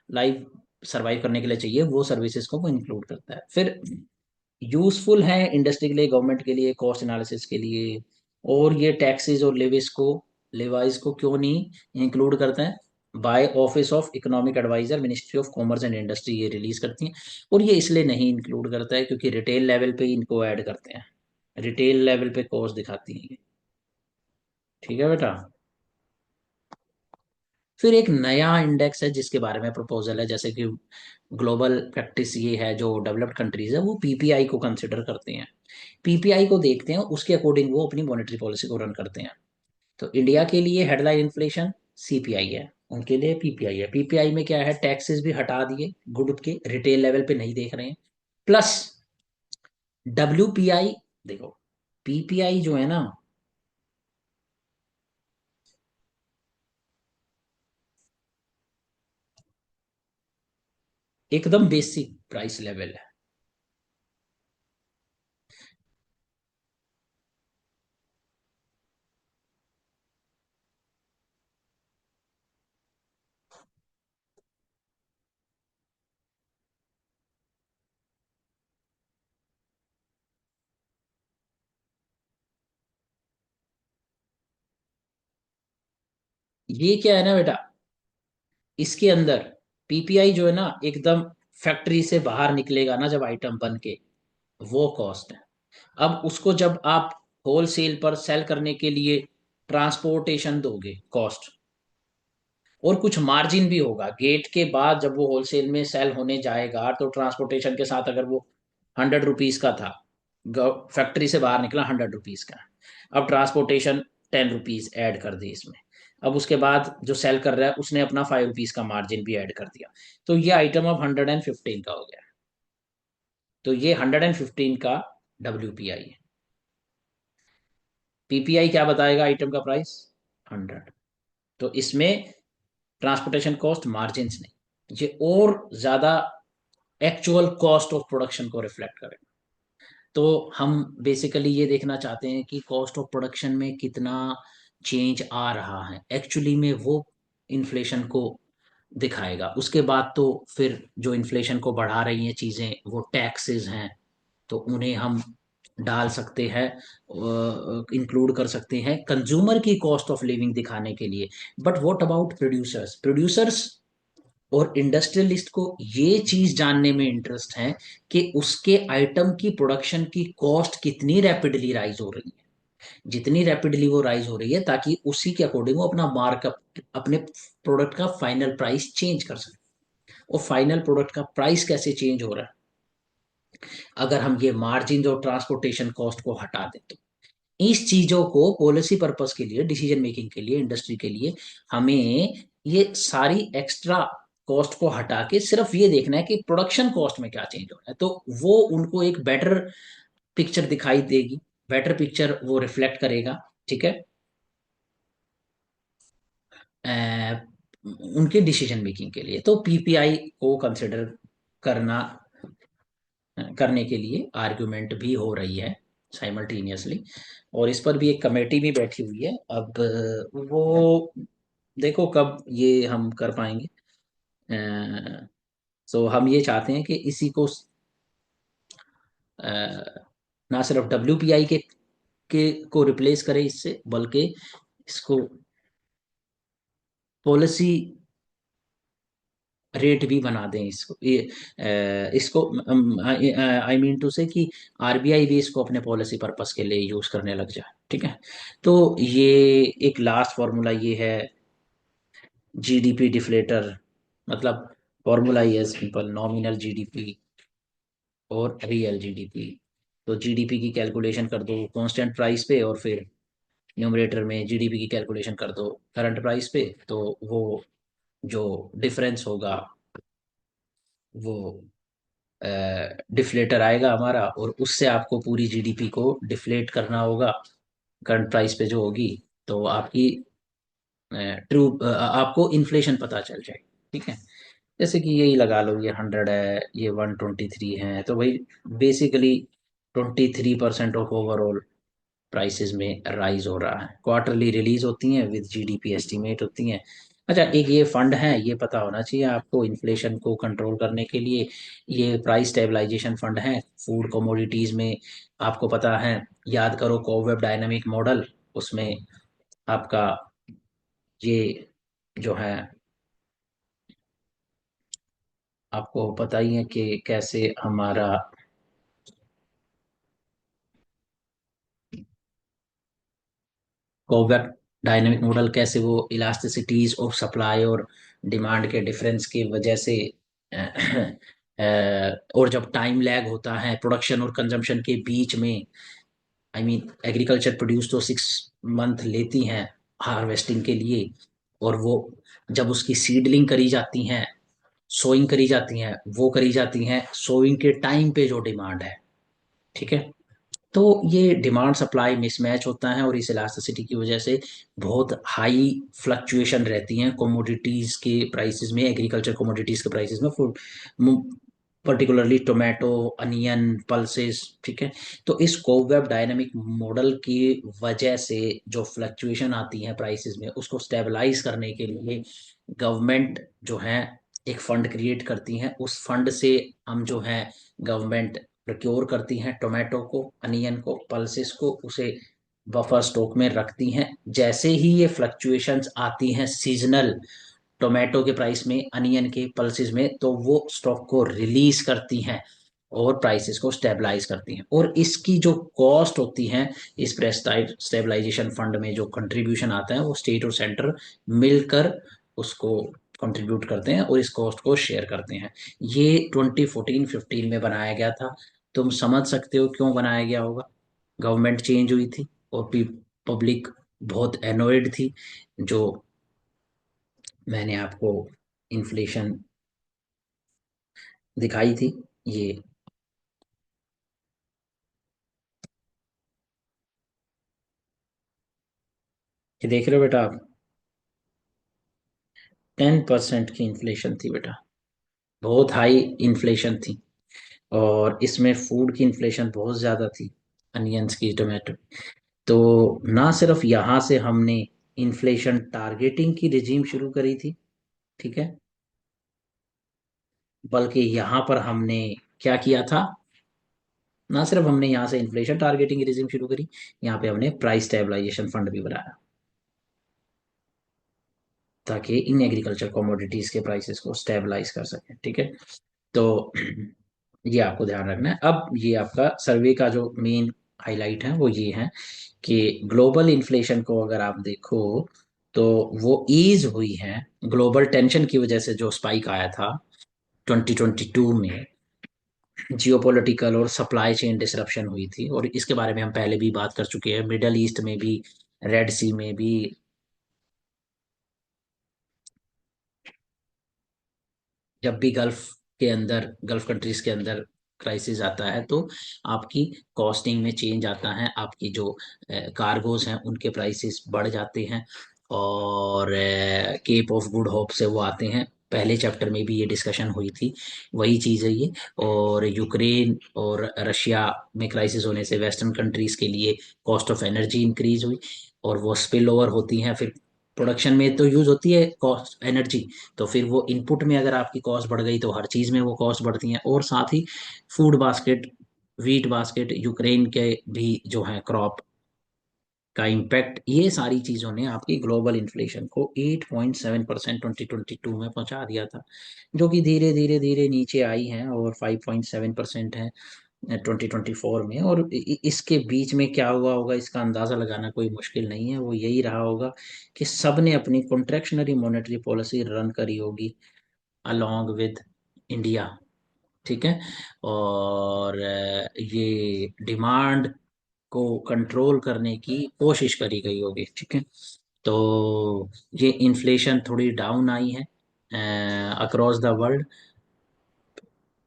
Speaker 1: लाइफ सरवाइव करने के लिए चाहिए वो सर्विसेज को वो इंक्लूड करता है। फिर यूजफुल है इंडस्ट्री के लिए, गवर्नमेंट के लिए, कॉस्ट एनालिसिस के लिए। और ये टैक्सेस और लेवाइज को क्यों नहीं इंक्लूड करता है? By office of economic adviser, ministry of commerce and industry ये रिलीज करती हैं। और ये इसलिए नहीं इंक्लूड करता है क्योंकि रिटेल लेवल पे ही इनको ऐड करते हैं, रिटेल लेवल पे कॉस्ट दिखाती हैं ये। ठीक है बेटा। फिर एक नया इंडेक्स है जिसके बारे में प्रपोजल है, जैसे कि ग्लोबल प्रैक्टिस ये है, जो डेवलप्ड कंट्रीज है वो पीपीआई को कंसिडर करते हैं, पीपीआई को देखते हैं, उसके अकॉर्डिंग वो अपनी मॉनेटरी पॉलिसी को रन करते हैं। तो इंडिया के लिए हेडलाइन इन्फ्लेशन सीपीआई है, उनके लिए पीपीआई है। पीपीआई में क्या है, टैक्सेस भी हटा दिए गुड के, रिटेल लेवल पे नहीं देख रहे हैं। प्लस डब्ल्यूपीआई, देखो पीपीआई जो है ना, एकदम बेसिक प्राइस लेवल है। ये क्या है ना बेटा, इसके अंदर पीपीआई जो है ना एकदम फैक्ट्री से बाहर निकलेगा ना जब आइटम बन के, वो कॉस्ट है। अब उसको जब आप होल सेल पर सेल करने के लिए ट्रांसपोर्टेशन दोगे कॉस्ट, और कुछ मार्जिन भी होगा गेट के बाद, जब वो होलसेल में सेल होने जाएगा तो ट्रांसपोर्टेशन के साथ, अगर वो 100 रुपीज का था, फैक्ट्री से बाहर निकला 100 रुपीज का, अब ट्रांसपोर्टेशन 10 रुपीज ऐड कर दी इसमें, अब उसके बाद जो सेल कर रहा है उसने अपना 5 रुपीज का मार्जिन भी ऐड कर दिया, तो ये आइटम अब 115 का हो गया। तो ये 115 का डब्ल्यू पी आई है। पीपीआई क्या बताएगा आइटम का प्राइस? 100। तो इसमें ट्रांसपोर्टेशन कॉस्ट, मार्जिन नहीं, ये और ज्यादा एक्चुअल कॉस्ट ऑफ प्रोडक्शन को रिफ्लेक्ट करेगा। तो हम बेसिकली ये देखना चाहते हैं कि कॉस्ट ऑफ प्रोडक्शन में कितना चेंज आ रहा है एक्चुअली में, वो इन्फ्लेशन को दिखाएगा। उसके बाद तो फिर जो इन्फ्लेशन को बढ़ा रही हैं चीजें वो टैक्सेस हैं, तो उन्हें हम डाल सकते हैं, इंक्लूड कर सकते हैं कंज्यूमर की कॉस्ट ऑफ लिविंग दिखाने के लिए। But what about producers? Producers और इंडस्ट्रियलिस्ट को ये चीज जानने में इंटरेस्ट है कि उसके आइटम की प्रोडक्शन की कॉस्ट कितनी रैपिडली राइज हो रही है, जितनी रैपिडली वो राइज हो रही है, ताकि उसी के अकॉर्डिंग वो अपना मार्कअप, अपने प्रोडक्ट का फाइनल प्राइस चेंज कर सके। और फाइनल प्रोडक्ट का प्राइस कैसे चेंज हो रहा है? अगर हम ये मार्जिन और ट्रांसपोर्टेशन कॉस्ट को हटा दें तो इस चीजों को पॉलिसी पर्पस के लिए, डिसीजन मेकिंग के लिए, इंडस्ट्री के लिए, हमें ये सारी एक्स्ट्रा कॉस्ट को हटा के सिर्फ ये देखना है कि प्रोडक्शन कॉस्ट में क्या चेंज हो रहा है, तो वो उनको एक बेटर पिक्चर दिखाई देगी, बेटर पिक्चर वो रिफ्लेक्ट करेगा। ठीक है। अ, उनके डिसीजन मेकिंग के लिए तो पीपीआई को कंसिडर करना, करने के लिए आर्गुमेंट भी हो रही है साइमल्टेनियसली। और इस पर भी एक कमेटी भी बैठी हुई है। अब वो देखो कब ये हम कर पाएंगे। सो हम ये चाहते हैं कि इसी को ना सिर्फ डब्ल्यूपीआई के को रिप्लेस करे इससे, बल्कि इसको पॉलिसी रेट भी बना दें इसको, ये इसको आई मीन टू से कि आरबीआई भी इसको अपने पॉलिसी पर्पस के लिए यूज करने लग जाए। ठीक है। तो ये एक लास्ट फॉर्मूला ये है, जीडीपी डिफ्लेटर, मतलब फॉर्मूला ये है सिंपल, नॉमिनल जीडीपी और रियल जीडीपी। तो जीडीपी की कैलकुलेशन कर दो कांस्टेंट प्राइस पे, और फिर न्यूमरेटर में जीडीपी की कैलकुलेशन कर दो करंट प्राइस पे, तो वो जो डिफरेंस होगा वो डिफ्लेटर आएगा हमारा, और उससे आपको पूरी जीडीपी को डिफ्लेट करना होगा करंट प्राइस पे जो होगी, तो आपकी ट्रू आपको इन्फ्लेशन पता चल जाएगी। ठीक है। जैसे कि यही लगा लो, ये 100 है, ये 123 है, तो भाई बेसिकली 23% ऑफ ओवरऑल प्राइसेस में राइज हो रहा है। क्वार्टरली रिलीज होती हैं, विद जीडीपी एस्टीमेट होती हैं। अच्छा, एक ये फंड है, ये पता होना चाहिए आपको इन्फ्लेशन को कंट्रोल करने के लिए। ये प्राइस स्टेबलाइजेशन फंड है फूड कमोडिटीज में। आपको पता है, याद करो कोवेब डायनामिक मॉडल, उसमें आपका ये जो है, आपको पता ही है कि कैसे हमारा कोवेब डायनेमिक मॉडल कैसे वो इलास्टिसिटीज ऑफ सप्लाई और डिमांड के डिफरेंस की वजह से और जब टाइम लैग होता है प्रोडक्शन और कंजम्पशन के बीच में, आई मीन एग्रीकल्चर प्रोड्यूस तो 6 मंथ लेती हैं हार्वेस्टिंग के लिए, और वो जब उसकी सीडलिंग करी जाती हैं, सोइंग करी जाती हैं, वो करी जाती हैं सोइंग के टाइम पे जो डिमांड है, ठीक है। तो ये डिमांड सप्लाई मिसमैच होता है, और इस इलास्टिसिटी की वजह से बहुत हाई फ्लक्चुएशन रहती हैं कोमोडिटीज के प्राइसेस में, एग्रीकल्चर कोमोडिटीज के प्राइसेस में, food particularly tomato, onion, pulses, ठीक है। तो इस कोवेब डायनामिक मॉडल की वजह से जो फ्लक्चुएशन आती है प्राइसेस में, उसको स्टेबलाइज करने के लिए गवर्नमेंट जो है एक फंड क्रिएट करती है। उस फंड से हम जो है गवर्नमेंट प्रोक्योर करती हैं टोमेटो को, अनियन को, पल्सेस को, उसे बफर स्टॉक में रखती हैं। जैसे ही ये फ्लक्चुएशंस आती हैं सीजनल टोमेटो के प्राइस में, अनियन के, पल्सेस में, तो वो स्टॉक को रिलीज करती हैं और प्राइसेस को स्टेबलाइज करती हैं। और इसकी जो कॉस्ट होती है, इस प्रेस स्टेबलाइजेशन फंड में जो कंट्रीब्यूशन आता है, वो स्टेट और सेंटर मिलकर उसको कंट्रीब्यूट करते हैं और इस कॉस्ट को शेयर करते हैं। ये 2014-15 में बनाया गया था। तुम समझ सकते हो क्यों बनाया गया होगा। गवर्नमेंट चेंज हुई थी और पब्लिक बहुत एनोयड थी। जो मैंने आपको इन्फ्लेशन दिखाई थी, ये ये देख रहे हो बेटा आप, 10% की इन्फ्लेशन थी बेटा, बहुत हाई इन्फ्लेशन थी। और इसमें फूड की इन्फ्लेशन बहुत ज़्यादा थी, अनियंस की, टोमेटो। तो ना सिर्फ यहाँ से हमने इन्फ्लेशन टारगेटिंग की रिजीम शुरू करी थी, ठीक है, बल्कि यहाँ पर हमने क्या किया था, ना सिर्फ हमने यहाँ से इन्फ्लेशन टारगेटिंग की रिजीम शुरू करी, यहाँ पे हमने प्राइस स्टेबलाइजेशन फंड भी बनाया, ताकि इन एग्रीकल्चर कमोडिटीज के प्राइसेस को स्टेबलाइज कर सकें, ठीक है। तो ये आपको ध्यान रखना है। अब ये आपका सर्वे का जो मेन हाईलाइट है वो ये है कि ग्लोबल इन्फ्लेशन को अगर आप देखो, तो वो ईज हुई है ग्लोबल टेंशन की वजह से। जो स्पाइक आया था 2022 में, जियोपॉलिटिकल और सप्लाई चेन डिसरप्शन हुई थी, और इसके बारे में हम पहले भी बात कर चुके हैं। मिडल ईस्ट में भी, रेड सी में भी, जब भी गल्फ कंट्रीज के अंदर क्राइसिस आता है, तो आपकी कॉस्टिंग में चेंज आता है, आपकी जो कार्गोज हैं उनके प्राइसेस बढ़ जाते हैं। और केप ऑफ गुड होप से वो आते हैं, पहले चैप्टर में भी ये डिस्कशन हुई थी, वही चीज़ है ये। और यूक्रेन और रशिया में क्राइसिस होने से वेस्टर्न कंट्रीज के लिए कॉस्ट ऑफ एनर्जी इंक्रीज हुई, और वो स्पिल ओवर होती हैं फिर प्रोडक्शन में, तो यूज होती है कॉस्ट एनर्जी, तो फिर वो इनपुट में अगर आपकी कॉस्ट बढ़ गई तो हर चीज़ में वो कॉस्ट बढ़ती हैं। और साथ ही food basket, wheat basket, Ukraine के भी जो है क्रॉप का इम्पैक्ट, ये सारी चीज़ों ने आपकी ग्लोबल इन्फ्लेशन को 8.7% 2022 में पहुंचा दिया था, जो कि धीरे धीरे धीरे नीचे आई है और 5.7% है 2024 में। और इसके बीच में क्या हुआ होगा, इसका अंदाज़ा लगाना कोई मुश्किल नहीं है। वो यही रहा होगा कि सब ने अपनी कॉन्ट्रैक्शनरी मॉनेटरी पॉलिसी रन करी होगी अलोंग विद इंडिया, ठीक है। और ये डिमांड को कंट्रोल करने की कोशिश करी गई होगी, ठीक है। तो ये इन्फ्लेशन थोड़ी डाउन आई है across the world.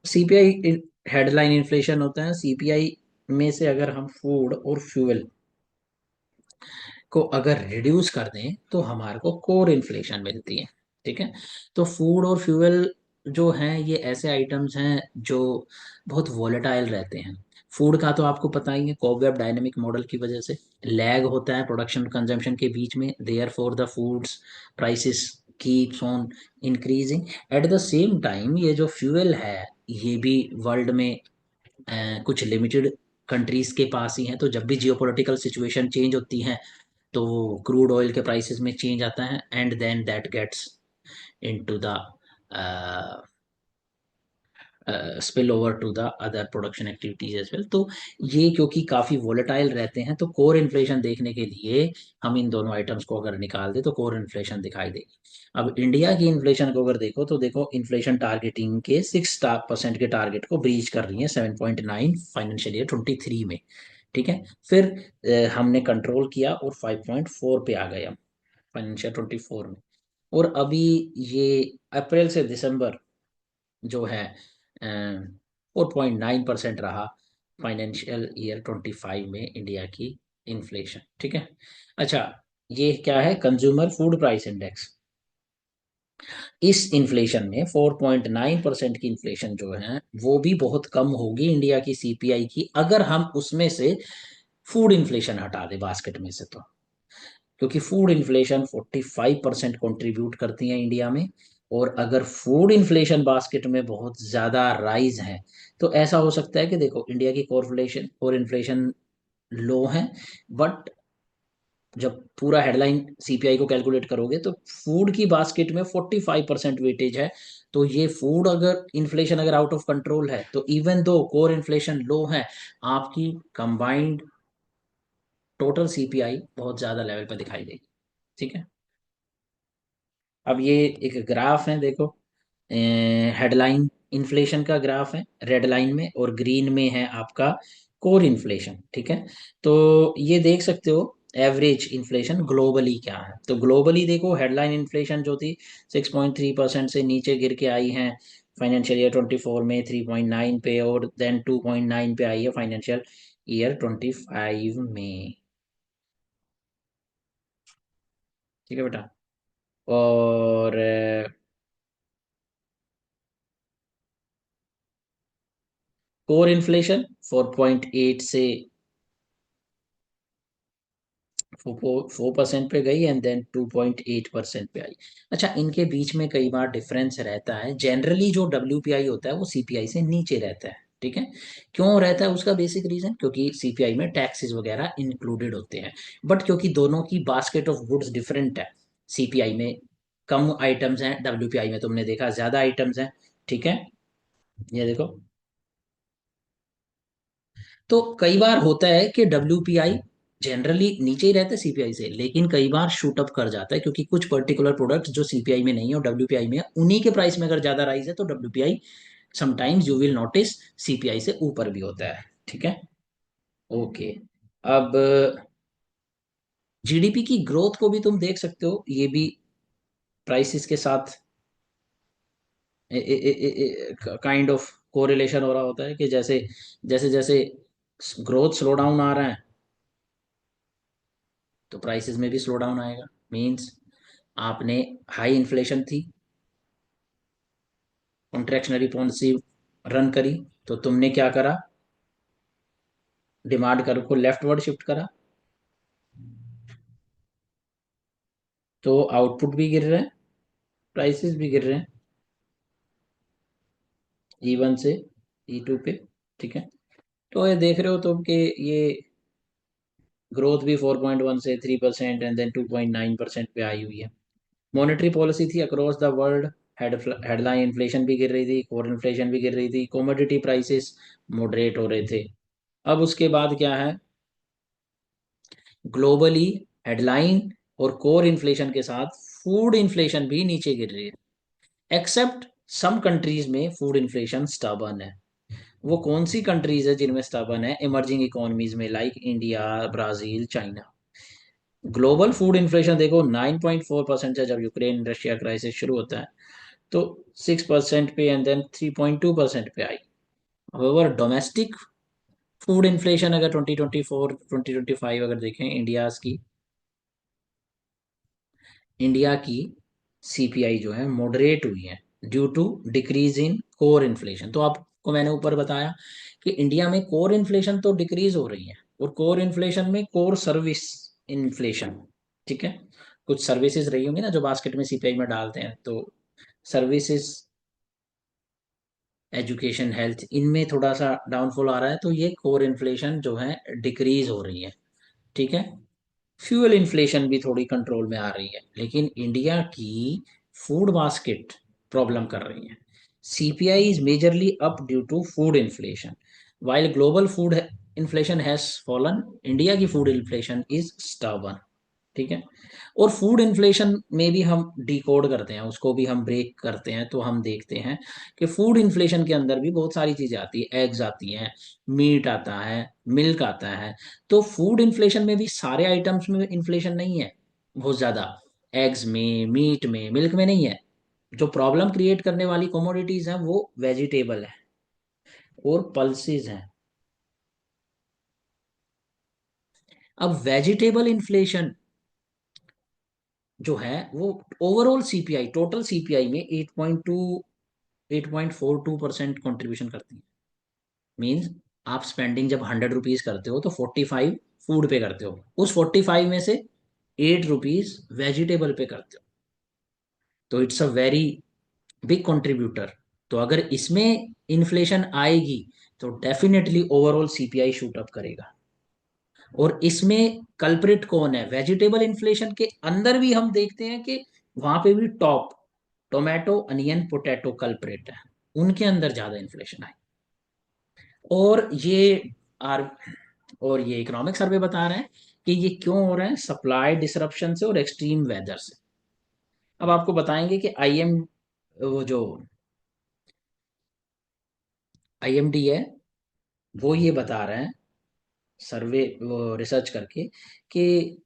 Speaker 1: CPI headline inflation होता है। सीपीआई में से अगर हम फूड और फ्यूल को अगर रिड्यूस कर दें तो हमारे को कोर इन्फ्लेशन मिलती है, ठीक है। तो फूड और फ्यूल जो हैं ये ऐसे आइटम्स हैं जो बहुत वॉलेटाइल रहते हैं। फूड का तो आपको पता ही है, कोवेब डायनेमिक मॉडल की वजह से लैग होता है प्रोडक्शन और कंजम्पशन के बीच में, therefore the foods prices keeps on increasing. At the same time ये जो फ्यूल है ये भी वर्ल्ड में कुछ लिमिटेड कंट्रीज के पास ही है, तो जब भी जियोपॉलिटिकल सिचुएशन चेंज होती है तो क्रूड ऑयल के प्राइसेस में चेंज आता है, and then that gets into the spill over to the other production activities as well. तो ये क्योंकि काफ़ी वोलेटाइल रहते हैं, तो कोर इन्फ्लेशन देखने के लिए हम इन दोनों आइटम्स को अगर निकाल दें तो कोर इन्फ्लेशन दिखाई देगी। अब इंडिया की इन्फ्लेशन को अगर देखो तो देखो इन्फ्लेशन टारगेटिंग के 6% के टारगेट को ब्रीच कर रही है 7.9 फाइनेंशियल ईयर 23 में। ठीक है। फिर हमने कंट्रोल किया और 5.4 पे आ गए हम फाइनेंशियल 24 में। और अभी ये अप्रैल से दिसंबर जो है 4.9% रहा फाइनेंशियल ईयर 25 में इंडिया की इन्फ्लेशन। ठीक है। अच्छा, ये क्या है, कंज्यूमर फूड प्राइस इंडेक्स। इस इन्फ्लेशन में 4.9% की इन्फ्लेशन जो है वो भी बहुत कम होगी इंडिया की सीपीआई की, अगर हम उसमें से फूड इन्फ्लेशन हटा दें बास्केट में से तो। क्योंकि फूड इन्फ्लेशन 45% कॉन्ट्रीब्यूट करती है इंडिया में, और अगर फूड इन्फ्लेशन बास्केट में बहुत ज़्यादा राइज है तो ऐसा हो सकता है कि देखो इंडिया की कोर इन्फ्लेशन लो है, बट जब पूरा हेडलाइन सीपीआई को कैलकुलेट करोगे तो फूड की बास्केट में 45% वेटेज है। तो ये फूड अगर इन्फ्लेशन अगर आउट ऑफ कंट्रोल है तो इवन दो कोर इन्फ्लेशन लो है, आपकी कंबाइंड टोटल सीपीआई बहुत ज़्यादा लेवल पर दिखाई देगी। ठीक है। अब ये एक ग्राफ है देखो, हेडलाइन इन्फ्लेशन का ग्राफ है रेड लाइन में, और ग्रीन में है आपका कोर इन्फ्लेशन। ठीक है। तो ये देख सकते हो एवरेज इन्फ्लेशन ग्लोबली क्या है। तो ग्लोबली देखो हेडलाइन इन्फ्लेशन जो थी 6.3% से नीचे गिर के आई है फाइनेंशियल ईयर 24 में 3.9 पे, और देन 2.9 पे आई है फाइनेंशियल ईयर 25 में। ठीक है बेटा। और कोर इन्फ्लेशन 4.8 से 4% पे गई, एंड देन 2.8% पे आई। अच्छा, इनके बीच में कई बार डिफरेंस रहता है, जनरली जो डब्ल्यूपीआई होता है वो सीपीआई से नीचे रहता है। ठीक है। क्यों रहता है उसका बेसिक रीजन, क्योंकि सीपीआई में टैक्सेस वगैरह इंक्लूडेड होते हैं, बट क्योंकि दोनों की बास्केट ऑफ गुड्स डिफरेंट है, सीपीआई में कम आइटम्स हैं, डब्ल्यूपीआई में तुमने देखा ज्यादा आइटम्स हैं। ठीक है। ये देखो, तो कई बार होता है कि डब्ल्यूपीआई जनरली नीचे ही रहता है सीपीआई से, लेकिन कई बार शूट अप कर जाता है क्योंकि कुछ पर्टिकुलर प्रोडक्ट्स जो सीपीआई में नहीं है और डब्ल्यूपीआई में है, उन्हीं के प्राइस में अगर ज्यादा राइज है तो WPI sometimes you will notice CPI से ऊपर भी होता है। ठीक है। ओके। अब जीडीपी की ग्रोथ को भी तुम देख सकते हो, ये भी प्राइसेस के साथ काइंड ऑफ कोरिलेशन हो रहा होता है कि जैसे जैसे जैसे ग्रोथ स्लो डाउन आ रहा है तो प्राइसेस में भी स्लो डाउन आएगा। मींस आपने हाई इन्फ्लेशन थी, कॉन्ट्रैक्शनरी पॉलिसी रन करी, तो तुमने क्या करा, डिमांड कर को लेफ्टवर्ड शिफ्ट करा, तो आउटपुट भी गिर रहे हैं, प्राइसेस भी गिर रहे हैं E1 से E2 पे। ठीक है। तो ये देख रहे हो तुम कि ये ग्रोथ भी 4.1 से 3% एंड देन 2.9% पे आई हुई है। मॉनेटरी पॉलिसी थी across the world, headline inflation भी गिर रही थी, कोर इन्फ्लेशन भी गिर रही थी, कमोडिटी प्राइसेस मॉडरेट हो रहे थे। अब उसके बाद क्या है, ग्लोबली हेडलाइन और कोर इन्फ्लेशन के साथ फूड इन्फ्लेशन भी नीचे गिर रही है, एक्सेप्ट सम कंट्रीज में फूड इन्फ्लेशन स्टबर्न है। वो कौन सी कंट्रीज है जिनमें स्टबर्न है, इमर्जिंग इकोनॉमीज में like India, Brazil, China. Global food inflation देखो 9.4% है जब यूक्रेन रशिया क्राइसिस शुरू होता है, तो 6% पे एंड देन 3.2% पे आई। होwever डोमेस्टिक फूड इन्फ्लेशन अगर 2024 2025 अगर देखें इंडिया की सीपीआई जो है मॉडरेट हुई है, due to decrease in core inflation. तो आपको मैंने ऊपर बताया कि इंडिया में कोर इन्फ्लेशन तो डिक्रीज हो रही है, और कोर इन्फ्लेशन में कोर सर्विस इन्फ्लेशन, ठीक है, कुछ सर्विसेज रही होंगी ना जो बास्केट में सीपीआई में डालते हैं, तो सर्विसेज, एजुकेशन, हेल्थ, इनमें थोड़ा सा डाउनफॉल आ रहा है, तो ये कोर इन्फ्लेशन जो है डिक्रीज हो रही है, ठीक है। फ्यूल इन्फ्लेशन भी थोड़ी कंट्रोल में आ रही है, लेकिन इंडिया की फूड बास्केट प्रॉब्लम कर रही है। CPI is majorly up due to food inflation, while global food inflation has fallen, India की फूड इन्फ्लेशन इज स्टबर्न, ठीक है। और फूड इन्फ्लेशन में भी हम डिकोड करते हैं, उसको भी हम ब्रेक करते हैं, तो हम देखते हैं कि फूड इन्फ्लेशन के अंदर भी बहुत सारी चीजें आती है, एग्स आती हैं, मीट आता है, मिल्क आता है। तो फूड इन्फ्लेशन में भी सारे आइटम्स में इन्फ्लेशन नहीं है बहुत ज्यादा, एग्स में, मीट में, मिल्क में नहीं है। जो प्रॉब्लम क्रिएट करने वाली कमोडिटीज हैं वो वेजिटेबल है और पल्सेस हैं। अब वेजिटेबल इन्फ्लेशन जो है वो ओवरऑल सीपीआई, टोटल सीपीआई में 8.42% कॉन्ट्रीब्यूशन करती है। मीन्स आप स्पेंडिंग जब 100 रुपीज करते हो तो 45 फूड पे करते हो, उस 45 में से 8 रुपीज वेजिटेबल पे करते हो, तो it's a very big contributor. तो अगर इसमें इन्फ्लेशन आएगी तो definitely overall CPI shoot up करेगा। और इसमें कल्प्रिट कौन है, वेजिटेबल इन्फ्लेशन के अंदर भी हम देखते हैं कि वहां पे भी top tomato, onion, potato culprit है, उनके अंदर ज्यादा इन्फ्लेशन है। और ये आर और ये इकोनॉमिक सर्वे बता रहे हैं कि ये क्यों हो रहा है, सप्लाई डिसरप्शन से और एक्सट्रीम वेदर से। अब आपको बताएंगे कि वो जो आईएमडी है वो ये बता रहे हैं, सर्वे वो रिसर्च करके, कि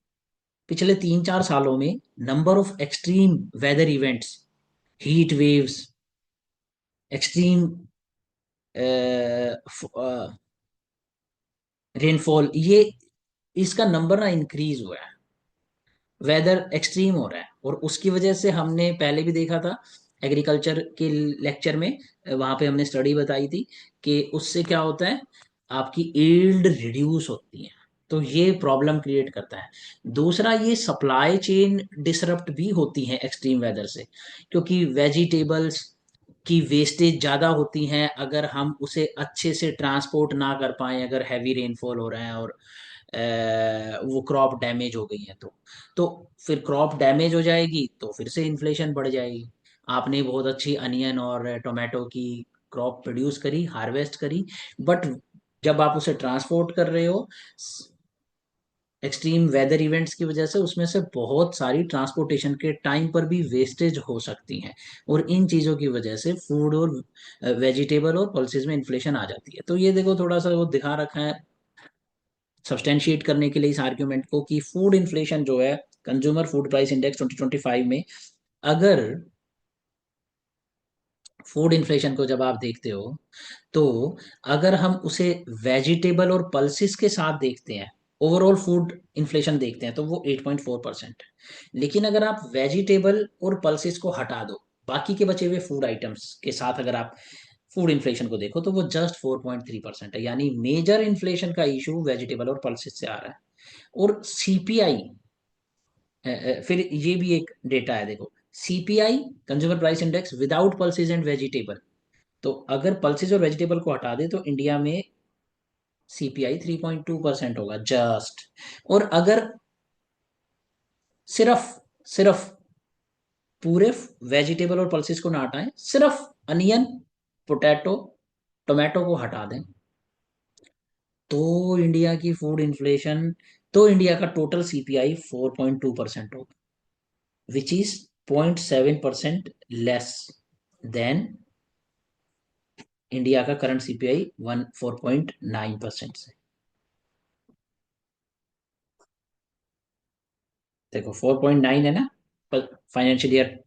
Speaker 1: पिछले 3-4 सालों में number of extreme weather events, heat waves, extreme rainfall, ये इसका नंबर ना इंक्रीज हुआ है, वेदर एक्सट्रीम हो रहा है। और उसकी वजह से हमने पहले भी देखा था एग्रीकल्चर के लेक्चर में, वहां पे हमने स्टडी बताई थी कि उससे क्या होता है, आपकी ईल्ड रिड्यूस होती है, तो ये प्रॉब्लम क्रिएट करता है। दूसरा, ये सप्लाई चेन डिसरप्ट भी होती है एक्सट्रीम वेदर से, क्योंकि वेजिटेबल्स की वेस्टेज ज़्यादा होती हैं अगर हम उसे अच्छे से ट्रांसपोर्ट ना कर पाए, अगर हैवी रेनफॉल हो रहा है और वो क्रॉप डैमेज हो गई है, तो फिर क्रॉप डैमेज हो जाएगी तो फिर से इन्फ्लेशन बढ़ जाएगी। आपने बहुत अच्छी अनियन और टोमेटो की क्रॉप प्रोड्यूस करी, हार्वेस्ट करी, बट जब आप उसे ट्रांसपोर्ट कर रहे हो एक्सट्रीम वेदर इवेंट्स की वजह से, उसमें से बहुत सारी ट्रांसपोर्टेशन के टाइम पर भी वेस्टेज हो सकती हैं, और इन चीज़ों की वजह से फूड और वेजिटेबल और पल्सेस में इन्फ्लेशन आ जाती है। तो ये देखो थोड़ा सा वो दिखा रखा है सब्सटेंशिएट करने के लिए इस आर्ग्यूमेंट को, कि फूड इन्फ्लेशन जो है, कंज्यूमर फूड प्राइस इंडेक्स 2025 में, अगर फूड इन्फ्लेशन को जब आप देखते हो, तो अगर हम उसे वेजिटेबल और पल्सेस के साथ देखते हैं, ओवरऑल फूड इन्फ्लेशन देखते हैं, तो वो 8.4% है। लेकिन अगर आप वेजिटेबल और पल्सेस को हटा दो, बाकी के बचे हुए फूड आइटम्स के साथ अगर आप फूड इन्फ्लेशन को देखो, तो वो जस्ट 4.3% है। यानी मेजर इन्फ्लेशन का इशू वेजिटेबल और पल्सेस से आ रहा है। और सीपीआई, फिर ये भी एक डेटा है देखो, CPI, consumer price index without pulses and vegetable, तो अगर पल्सेस और वेजिटेबल को हटा दे तो इंडिया में सीपीआई 3.2% होगा जस्ट। और अगर सिर्फ सिर्फ पूरे वेजिटेबल और पल्सेस को ना हटाएं, सिर्फ अनियन, पोटैटो, टोमेटो को हटा दें, तो इंडिया की फूड इन्फ्लेशन, तो इंडिया का टोटल सीपीआई 4.2% होगा, which is 0.7% less than India का करंट सीपीआई 4.9% से। देखो 4.9 है ना फाइनेंशियल ईयर,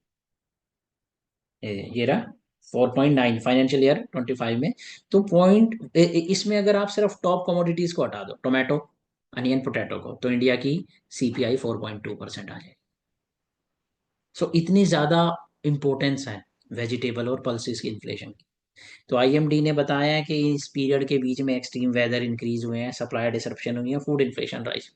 Speaker 1: ये रहा 4.9 फाइनेंशियल ईयर 25 में। तो इसमें अगर आप सिर्फ टॉप कमोडिटीज को हटा दो, टोमेटो, अनियन, पोटैटो को, तो इंडिया की सीपीआई 4.2% आ जाएगी। सो इतनी ज्यादा इंपॉर्टेंस है वेजिटेबल और पल्सेस की इन्फ्लेशन की। तो आईएमडी ने बताया है कि इस पीरियड के बीच में एक्सट्रीम वेदर इंक्रीज हुए हैं, सप्लाई डिसरप्शन हुई है, फूड इन्फ्लेशन राइज।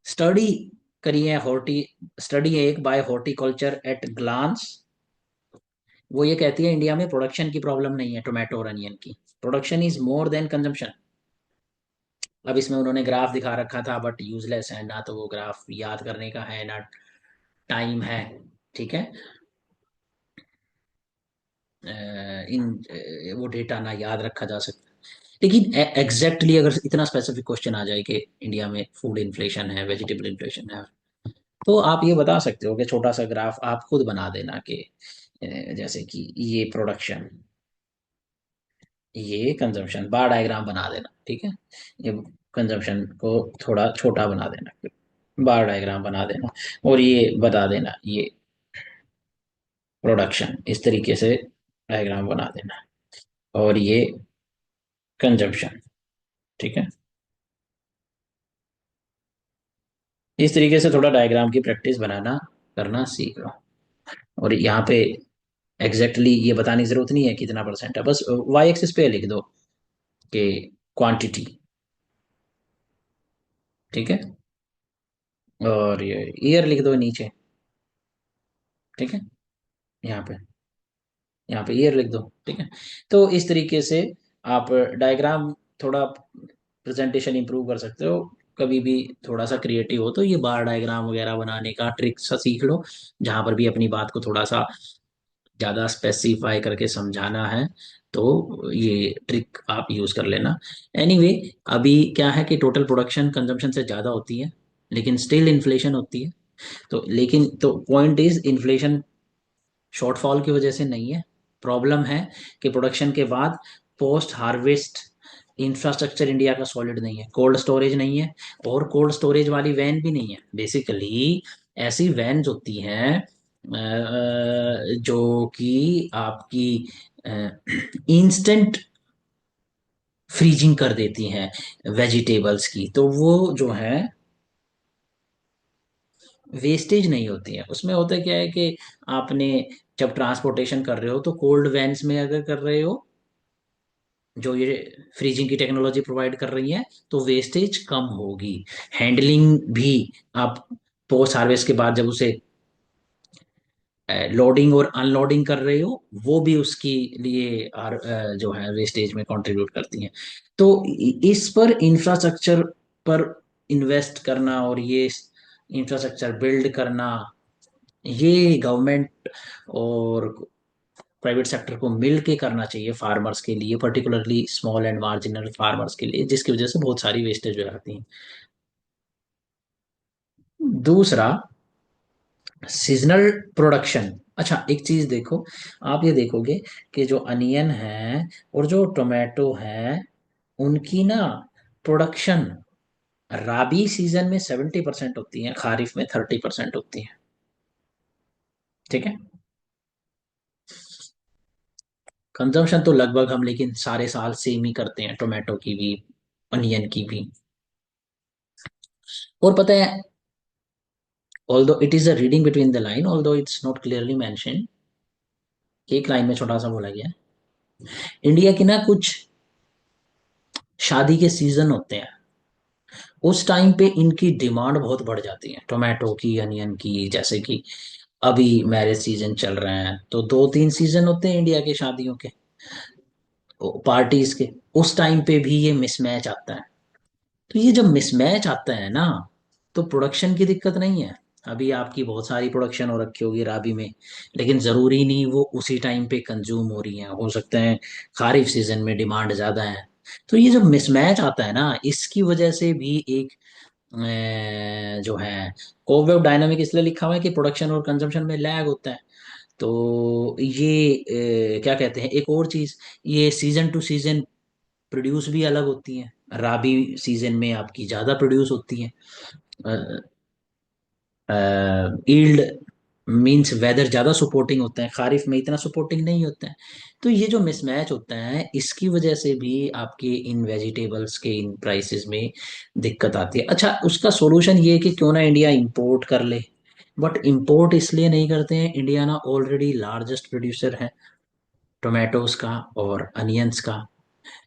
Speaker 1: स्टडी करी है हॉर्टी स्टडी है एक बाय हॉर्टिकल्चर एट ग्लांस। वो ये कहती है इंडिया में प्रोडक्शन की प्रॉब्लम नहीं है टोमेटो और अनियन की, production is more than consumption. अब इसमें उन्होंने ग्राफ दिखा रखा था बट यूजलेस है, ना तो वो ग्राफ याद करने का है ना टाइम है। ठीक है। वो डेटा ना याद रखा जा सकता। लेकिन एग्जैक्टली अगर इतना स्पेसिफिक क्वेश्चन आ जाए कि इंडिया में फूड इन्फ्लेशन है, वेजिटेबल इन्फ्लेशन है, तो आप ये बता सकते हो कि छोटा सा ग्राफ आप खुद बना देना कि जैसे कि ये प्रोडक्शन, ये कंजम्पशन, बार डायग्राम बना देना। ठीक है। ये कंजम्पशन को थोड़ा छोटा बना देना, बार डायग्राम बना देना, और ये बता देना ये प्रोडक्शन, इस तरीके से डायग्राम बना देना, और ये कंजम्पशन। ठीक है। इस तरीके से थोड़ा डायग्राम की प्रैक्टिस बनाना करना सीख लो। और यहाँ पे एग्जैक्टली ये बताने की जरूरत नहीं है कितना परसेंट है, बस वाई एक्सिस पे लिख दो कि क्वांटिटी। ठीक है। और ये ईयर लिख दो नीचे। ठीक है। यहाँ पे यहाँ पे ईयर लिख दो। ठीक है। तो इस तरीके से आप डायग्राम थोड़ा प्रेजेंटेशन इंप्रूव कर सकते हो। कभी भी थोड़ा सा क्रिएटिव हो तो ये बार डायग्राम वगैरह बनाने का ट्रिक सा सीख लो, जहां पर भी अपनी बात को थोड़ा सा ज़्यादा स्पेसिफाई करके समझाना है तो ये ट्रिक आप यूज़ कर लेना। एनीवे अभी क्या है कि टोटल प्रोडक्शन कंजम्पशन से ज़्यादा होती है, लेकिन स्टिल इन्फ्लेशन होती है। तो लेकिन तो पॉइंट इज इन्फ्लेशन शॉर्टफॉल की वजह से नहीं है। प्रॉब्लम है कि प्रोडक्शन के बाद पोस्ट हार्वेस्ट इंफ्रास्ट्रक्चर इंडिया का सॉलिड नहीं है, कोल्ड स्टोरेज नहीं है, और कोल्ड स्टोरेज वाली वैन भी नहीं है। बेसिकली ऐसी वैन होती हैं जो कि आपकी इंस्टेंट फ्रीजिंग कर देती हैं वेजिटेबल्स की, तो वो जो है वेस्टेज नहीं होती है। उसमें होता क्या है कि आपने जब ट्रांसपोर्टेशन कर रहे हो तो कोल्ड वैन्स में अगर कर रहे हो जो ये फ्रीजिंग की टेक्नोलॉजी प्रोवाइड कर रही है, तो वेस्टेज कम होगी। हैंडलिंग भी आप पोस्ट हार्वेस्ट के बाद जब उसे लोडिंग और अनलोडिंग कर रहे हो, वो भी उसकी लिए जो है वेस्टेज में कंट्रीब्यूट करती हैं। तो इस पर इंफ्रास्ट्रक्चर पर इन्वेस्ट करना और ये इंफ्रास्ट्रक्चर बिल्ड करना, ये गवर्नमेंट और प्राइवेट सेक्टर को मिल के करना चाहिए फार्मर्स के लिए, particularly small and marginal farmers के लिए, जिसकी वजह से बहुत सारी वेस्टेज हो जाती है। दूसरा, सीजनल प्रोडक्शन। अच्छा एक चीज देखो, आप ये देखोगे कि जो अनियन है और जो टोमेटो है, उनकी ना प्रोडक्शन राबी सीजन में 70% होती है, खारिफ में 30% होती है। ठीक है। कंजम्पशन तो लगभग हम लेकिन सारे साल सेम ही करते हैं, टोमेटो की भी अनियन की भी। और पता है, although it is a reading between the line, although it's not clearly mentioned, एक लाइन में छोटा सा बोला गया है, इंडिया की ना कुछ शादी के सीजन होते हैं, उस टाइम पे इनकी डिमांड बहुत बढ़ जाती है, टोमेटो की, अनियन की। जैसे कि अभी मैरिज सीजन चल रहे हैं, तो 2-3 सीजन होते हैं इंडिया के शादियों के, पार्टीज के। उस टाइम पे भी ये मिसमैच आता है। तो ये जब मिसमैच आता है ना, तो प्रोडक्शन की दिक्कत नहीं है। अभी आपकी बहुत सारी प्रोडक्शन हो रखी होगी राबी में, लेकिन जरूरी नहीं वो उसी टाइम पे कंज्यूम हो रही है, हो सकता है खारिफ सीजन में डिमांड ज्यादा है। तो ये जब मिसमैच आता है ना, इसकी वजह से भी एक जो है कोवेव डायनामिक इसलिए लिखा हुआ है कि प्रोडक्शन और कंजम्पशन में लैग होता है। तो ये क्या कहते हैं, एक और चीज, ये सीजन टू सीजन प्रोड्यूस भी अलग होती हैं। राबी सीजन में आपकी ज्यादा प्रोड्यूस होती हैं, ईल्ड मींस वेदर ज्यादा सपोर्टिंग होता है, खारिफ में इतना सपोर्टिंग नहीं होता है। तो ये जो मिसमैच होता है, इसकी वजह से भी आपके इन वेजिटेबल्स के इन प्राइसेस में दिक्कत आती है। अच्छा उसका सॉल्यूशन ये है कि क्यों ना इंडिया इंपोर्ट कर ले बट इंपोर्ट इसलिए नहीं करते हैं, इंडिया ना ऑलरेडी लार्जेस्ट प्रोड्यूसर है टोमेटोज का और अनियंस का।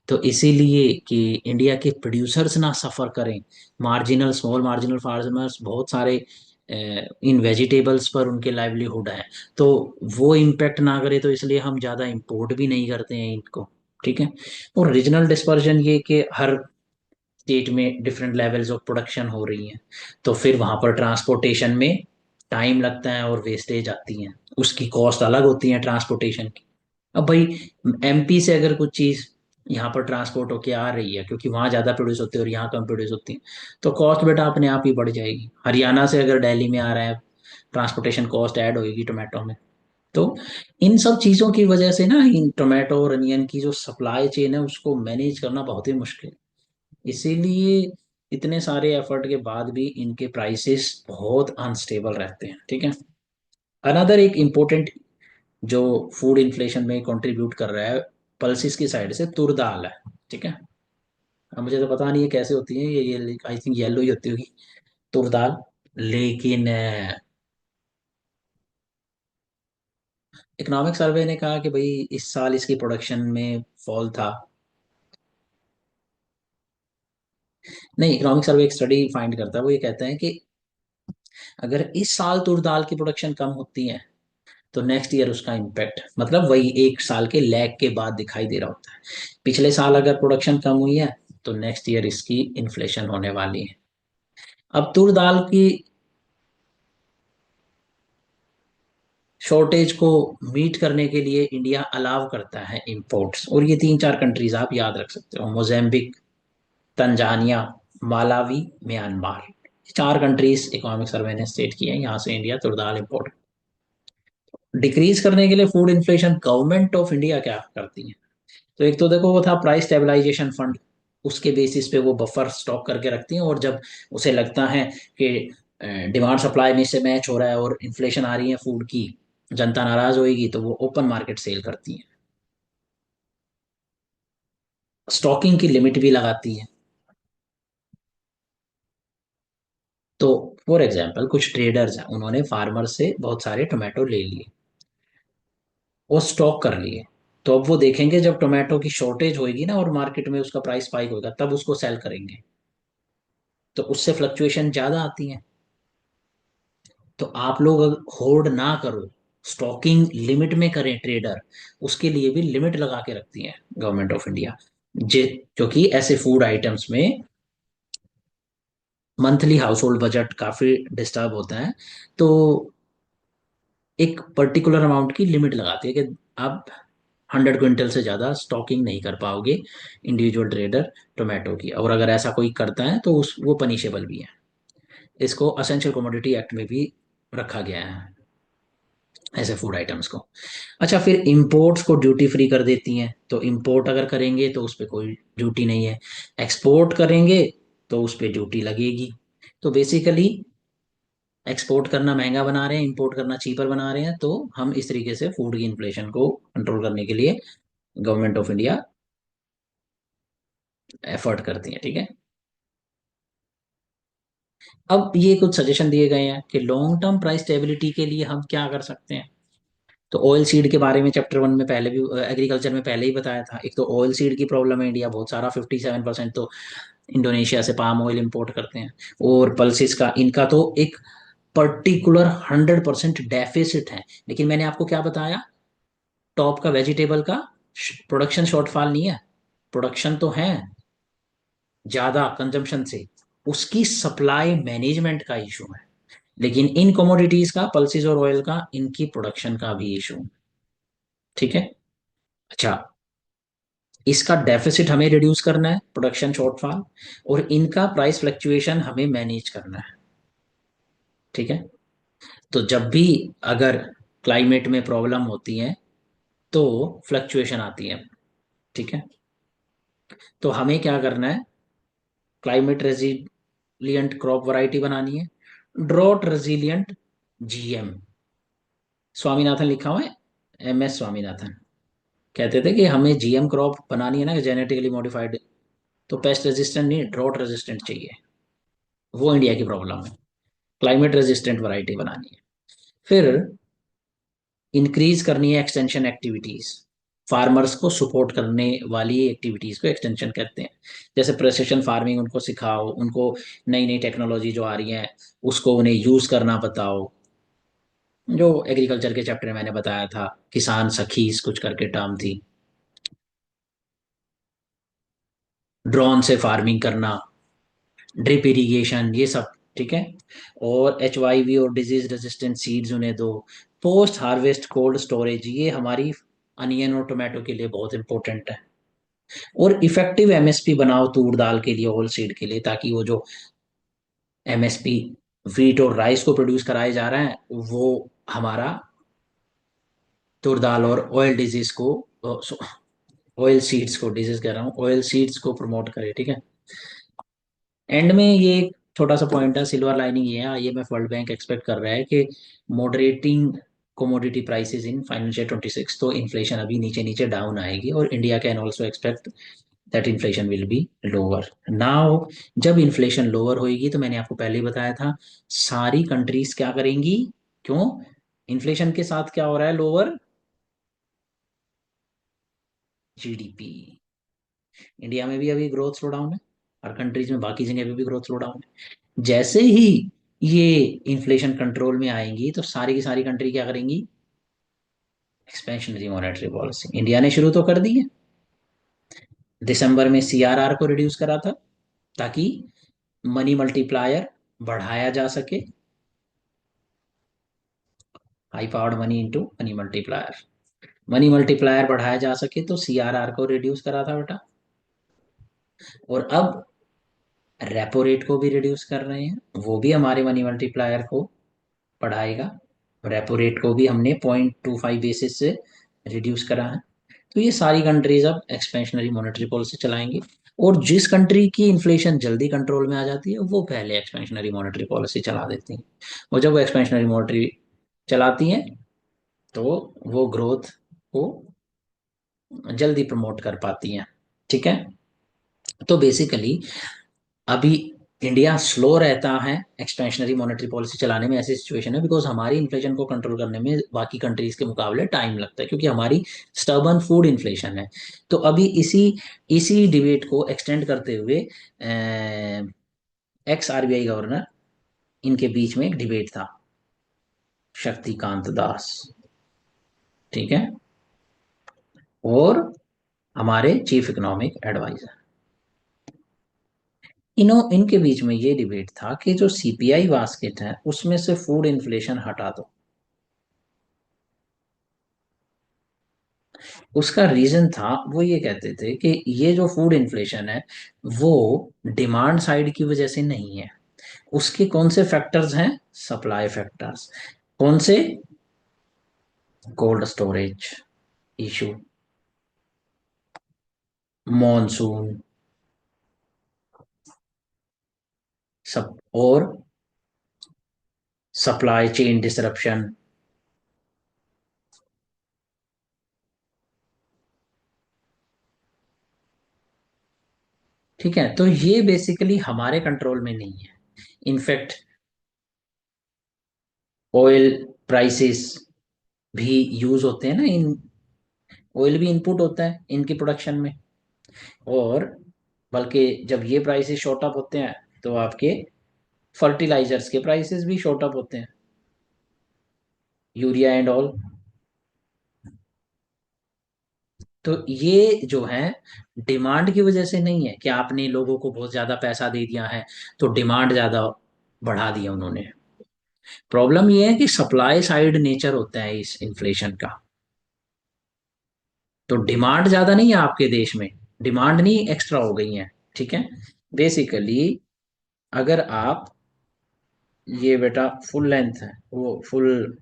Speaker 1: तो इसीलिए कि इंडिया के प्रोड्यूसर्स ना सफ़र करें, मार्जिनल स्मॉल मार्जिनल फार्मर्स बहुत सारे इन वेजिटेबल्स पर उनके लाइवलीहुड है, तो वो इम्पेक्ट ना करे, तो इसलिए हम ज़्यादा इंपोर्ट भी नहीं करते हैं इनको। ठीक है। और रीजनल डिस्पर्जन ये कि हर स्टेट में डिफरेंट लेवल्स ऑफ प्रोडक्शन हो रही हैं, तो फिर वहाँ पर ट्रांसपोर्टेशन में टाइम लगता है और वेस्टेज आती है, उसकी कॉस्ट अलग होती है ट्रांसपोर्टेशन की। अब भाई एमपी से अगर कुछ चीज़ यहाँ पर ट्रांसपोर्ट होके आ रही है क्योंकि वहाँ ज़्यादा प्रोड्यूस होती है और यहाँ कम प्रोड्यूस होती है, तो कॉस्ट बेटा अपने आप ही बढ़ जाएगी। हरियाणा से अगर दिल्ली में आ रहा है, ट्रांसपोर्टेशन कॉस्ट ऐड होगी टोमेटो में। तो इन सब चीज़ों की वजह से ना इन टोमेटो और अनियन की जो सप्लाई चेन है उसको मैनेज करना बहुत ही मुश्किल है। इसीलिए इतने सारे एफर्ट के बाद भी इनके प्राइसेस बहुत अनस्टेबल रहते हैं। ठीक है। अनदर एक इम्पोर्टेंट जो फूड इन्फ्लेशन में कंट्रीब्यूट कर रहा है पल्सिस की साइड से, तुर दाल है। ठीक है। अब मुझे तो पता नहीं है कैसे होती है ये आई थिंक येलो ही होती होगी तुर दाल। लेकिन इकोनॉमिक सर्वे ने कहा कि भाई इस साल इसकी प्रोडक्शन में फॉल था। नहीं, इकोनॉमिक सर्वे एक स्टडी फाइंड करता है, वो ये कहते हैं कि अगर इस साल तुर दाल की प्रोडक्शन कम होती है तो नेक्स्ट ईयर उसका इम्पैक्ट मतलब वही एक साल के लैग के बाद दिखाई दे रहा होता है। पिछले साल अगर प्रोडक्शन कम हुई है तो नेक्स्ट ईयर इसकी इन्फ्लेशन होने वाली है। अब तुर दाल की शॉर्टेज को मीट करने के लिए इंडिया अलाउ करता है इंपोर्ट्स, और ये तीन चार कंट्रीज आप याद रख सकते हो, मोजाम्बिक, तंजानिया, मालावी, म्यांमार। चार कंट्रीज इकोनॉमिक सर्वे ने स्टेट किए हैं यहाँ से इंडिया तुर दाल इंपोर्ट डिक्रीज करने के लिए। Food inflation government of India क्या करती है? तो एक तो देखो वो था प्राइस स्टेबलाइजेशन फंड, उसके बेसिस पे वो बफर स्टॉक करके रखती हैं, और जब उसे लगता है कि डिमांड सप्लाई में से मैच हो रहा है और इन्फ्लेशन आ रही है फूड की, जनता नाराज होएगी, तो वो ओपन मार्केट सेल करती हैं। स्टॉकिंग की लिमिट भी लगाती है। तो फॉर एग्जाम्पल कुछ ट्रेडर्स हैं, उन्होंने फार्मर से बहुत सारे टोमेटो ले लिए और स्टॉक कर लिए। तो अब वो देखेंगे जब टोमेटो की शॉर्टेज होगी ना और मार्केट में उसका प्राइस स्पाइक होगा तब उसको सेल करेंगे, तो उससे फ्लक्चुएशन ज्यादा आती है। तो आप लोग अगर होल्ड ना करो, स्टॉकिंग लिमिट में करें ट्रेडर, उसके लिए भी लिमिट लगा के रखती है गवर्नमेंट ऑफ इंडिया। जे जो कि ऐसे फूड आइटम्स में मंथली हाउस होल्ड बजट काफी डिस्टर्ब होता है, तो एक पर्टिकुलर अमाउंट की लिमिट लगाती है कि आप 100 क्विंटल से ज़्यादा स्टॉकिंग नहीं कर पाओगे इंडिविजुअल ट्रेडर टोमेटो की, और अगर ऐसा कोई करता है तो उस वो पनिशेबल भी है। इसको असेंशियल कमोडिटी एक्ट में भी रखा गया है ऐसे फूड आइटम्स को। अच्छा, फिर इंपोर्ट्स को ड्यूटी फ्री कर देती हैं, तो इंपोर्ट अगर करेंगे तो उस पर कोई ड्यूटी नहीं है, एक्सपोर्ट करेंगे तो उस पर ड्यूटी लगेगी। तो बेसिकली एक्सपोर्ट करना महंगा बना रहे हैं, इंपोर्ट करना चीपर बना रहे हैं, तो हम इस तरीके से फूड की इन्फ्लेशन को कंट्रोल करने के लिए गवर्नमेंट ऑफ इंडिया एफर्ट करती है। ठीक है। अब ये कुछ सजेशन दिए गए हैं कि लॉन्ग टर्म प्राइस स्टेबिलिटी के लिए हम क्या कर सकते हैं। तो ऑयल सीड के बारे में चैप्टर 1 में पहले भी, एग्रीकल्चर में पहले ही बताया था। एक तो ऑयल सीड की प्रॉब्लम है, इंडिया बहुत सारा 57% तो इंडोनेशिया से पाम ऑयल इंपोर्ट करते हैं। और पल्सिस का इनका तो एक पर्टिकुलर 100% डेफिसिट है। लेकिन मैंने आपको क्या बताया, टॉप का वेजिटेबल का प्रोडक्शन शॉर्टफॉल नहीं है, प्रोडक्शन तो है ज्यादा कंजम्पशन से, उसकी सप्लाई मैनेजमेंट का इशू है। लेकिन इन कमोडिटीज का, पल्सिस और ऑयल का, इनकी प्रोडक्शन का भी इशू। ठीक है। अच्छा, इसका डेफिसिट हमें रिड्यूस करना है, प्रोडक्शन शॉर्टफॉल, और इनका प्राइस फ्लक्चुएशन हमें मैनेज करना है। ठीक है। तो जब भी अगर क्लाइमेट में प्रॉब्लम होती है तो फ्लक्चुएशन आती है। ठीक है। तो हमें क्या करना है, क्लाइमेट रेजिलियंट क्रॉप वैरायटी बनानी है, ड्रॉट रेजिलियंट जीएम। स्वामीनाथन लिखा हुआ है, MS स्वामीनाथन कहते थे कि हमें जीएम क्रॉप बनानी है ना, जेनेटिकली मॉडिफाइड, तो पेस्ट रेजिस्टेंट नहीं, ड्रॉट रेजिस्टेंट चाहिए। वो इंडिया की प्रॉब्लम है, क्लाइमेट रेजिस्टेंट वैरायटी बनानी है। फिर इंक्रीज करनी है एक्सटेंशन एक्टिविटीज, फार्मर्स को सपोर्ट करने वाली एक्टिविटीज को एक्सटेंशन कहते हैं। जैसे प्रेसिशन फार्मिंग उनको सिखाओ, उनको नई नई टेक्नोलॉजी जो आ रही है उसको उन्हें यूज करना बताओ। जो एग्रीकल्चर के चैप्टर में मैंने बताया था, किसान सखीज कुछ करके टर्म थी, ड्रोन से फार्मिंग करना, ड्रिप इरिगेशन, ये सब। ठीक है। और HIV और डिजीज रेजिस्टेंट सीड्स उन्हें दो। पोस्ट हार्वेस्ट कोल्ड स्टोरेज, ये हमारी अनियन और टोमेटो के लिए बहुत इंपॉर्टेंट है। और इफेक्टिव MSP बनाओ तूर दाल के लिए, होल सीड के लिए, ताकि वो जो MSP वीट और राइस को प्रोड्यूस कराए जा रहे हैं वो हमारा तूर दाल और ऑयल डिजीज को, ऑयल सीड्स को, डिजीज कह रहा हूँ, ऑयल सीड्स को प्रमोट करे। ठीक है। एंड में ये एक छोटा सा पॉइंट है, सिल्वर लाइनिंग ये है, IMF वर्ल्ड बैंक एक्सपेक्ट कर रहा है कि moderating commodity prices in financial 26, तो इन्फ्लेशन अभी नीचे नीचे डाउन आएगी, और India can also expect that inflation will be lower now. जब इन्फ्लेशन लोअर होएगी, तो मैंने आपको पहले ही बताया था, सारी कंट्रीज क्या करेंगी? क्यों? इन्फ्लेशन के साथ क्या हो रहा है? Lower GDP। इंडिया में भी अभी ग्रोथ स्लो डाउन है, हर कंट्रीज में, बाकी जगह पे भी ग्रोथ स्लो डाउन है। जैसे ही ये इन्फ्लेशन कंट्रोल में आएंगी, तो सारी की सारी कंट्री क्या करेंगी? Expansionary monetary policy. इंडिया ने शुरू तो कर दी है, दिसंबर में CRR को रिड्यूस करा था, ताकि मनी मल्टीप्लायर बढ़ाया जा सके, high powered money into money multiplier, money multiplier बढ़ाया जा सके, तो CRR को रिड्यूस करा था बेटा। और अब रेपो रेट को भी रिड्यूस कर रहे हैं, वो भी हमारे मनी मल्टीप्लायर को बढ़ाएगा। रेपो रेट को भी हमने 0.25 बेसिस से रिड्यूस करा है। तो ये सारी कंट्रीज अब एक्सपेंशनरी मॉनेटरी पॉलिसी चलाएंगी। और जिस कंट्री की इन्फ्लेशन जल्दी कंट्रोल में आ जाती है, वो पहले एक्सपेंशनरी मॉनेटरी पॉलिसी चला देती है। और जब वो एक्सपेंशनरी मॉनेटरी चलाती हैं, तो वो ग्रोथ को जल्दी प्रमोट कर पाती हैं। ठीक है। तो बेसिकली अभी इंडिया स्लो रहता है एक्सपेंशनरी मॉनेटरी पॉलिसी चलाने में, ऐसी सिचुएशन है बिकॉज हमारी इन्फ्लेशन को कंट्रोल करने में बाकी कंट्रीज के मुकाबले टाइम लगता है, क्योंकि हमारी स्टर्बन फूड इन्फ्लेशन है। तो अभी इसी इसी डिबेट को एक्सटेंड करते हुए एक्स RBI गवर्नर, इनके बीच में एक डिबेट था, शक्तिकांत दास। ठीक है। और हमारे चीफ इकोनॉमिक एडवाइजर, इनके बीच में ये डिबेट था कि जो CPI बास्केट है उसमें से फूड इन्फ्लेशन हटा दो। उसका रीजन था, वो ये कहते थे कि ये जो फूड इन्फ्लेशन है वो डिमांड साइड की वजह से नहीं है। उसके कौन से फैक्टर्स हैं? Supply factors. कौन से? कोल्ड स्टोरेज इशू, मॉनसून, सब, और सप्लाई चेन डिसरप्शन। ठीक है। तो ये बेसिकली हमारे कंट्रोल में नहीं है। इनफैक्ट ऑयल प्राइसेस भी यूज होते हैं ना, इन ऑयल भी इनपुट होता है इनकी प्रोडक्शन में। और बल्कि जब ये प्राइसेस शॉर्ट अप होते हैं, तो आपके फर्टिलाइजर्स के प्राइसेस भी शॉर्ट अप होते हैं, यूरिया एंड ऑल। तो ये जो है डिमांड की वजह से नहीं है कि आपने लोगों को बहुत ज्यादा पैसा दे दिया है तो डिमांड ज्यादा बढ़ा दिया उन्होंने। प्रॉब्लम ये है कि सप्लाई साइड नेचर होता है इस इन्फ्लेशन का। तो डिमांड ज्यादा नहीं है आपके देश में, डिमांड नहीं एक्स्ट्रा हो गई है। ठीक है। बेसिकली अगर आप, ये बेटा फुल लेंथ है, वो फुल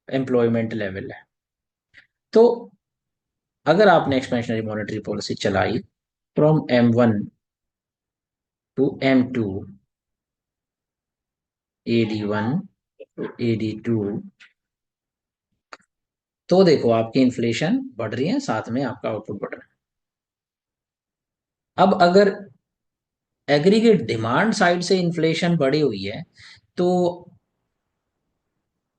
Speaker 1: एम्प्लॉयमेंट लेवल है। तो अगर आपने एक्सपेंशनरी मॉनेटरी पॉलिसी चलाई from M1 to M2, AD1 to AD2, तो देखो आपकी इन्फ्लेशन बढ़ रही है, साथ में आपका आउटपुट बढ़ रहा है। अब अगर एग्रीगेट डिमांड साइड से इन्फ्लेशन बढ़ी हुई है, तो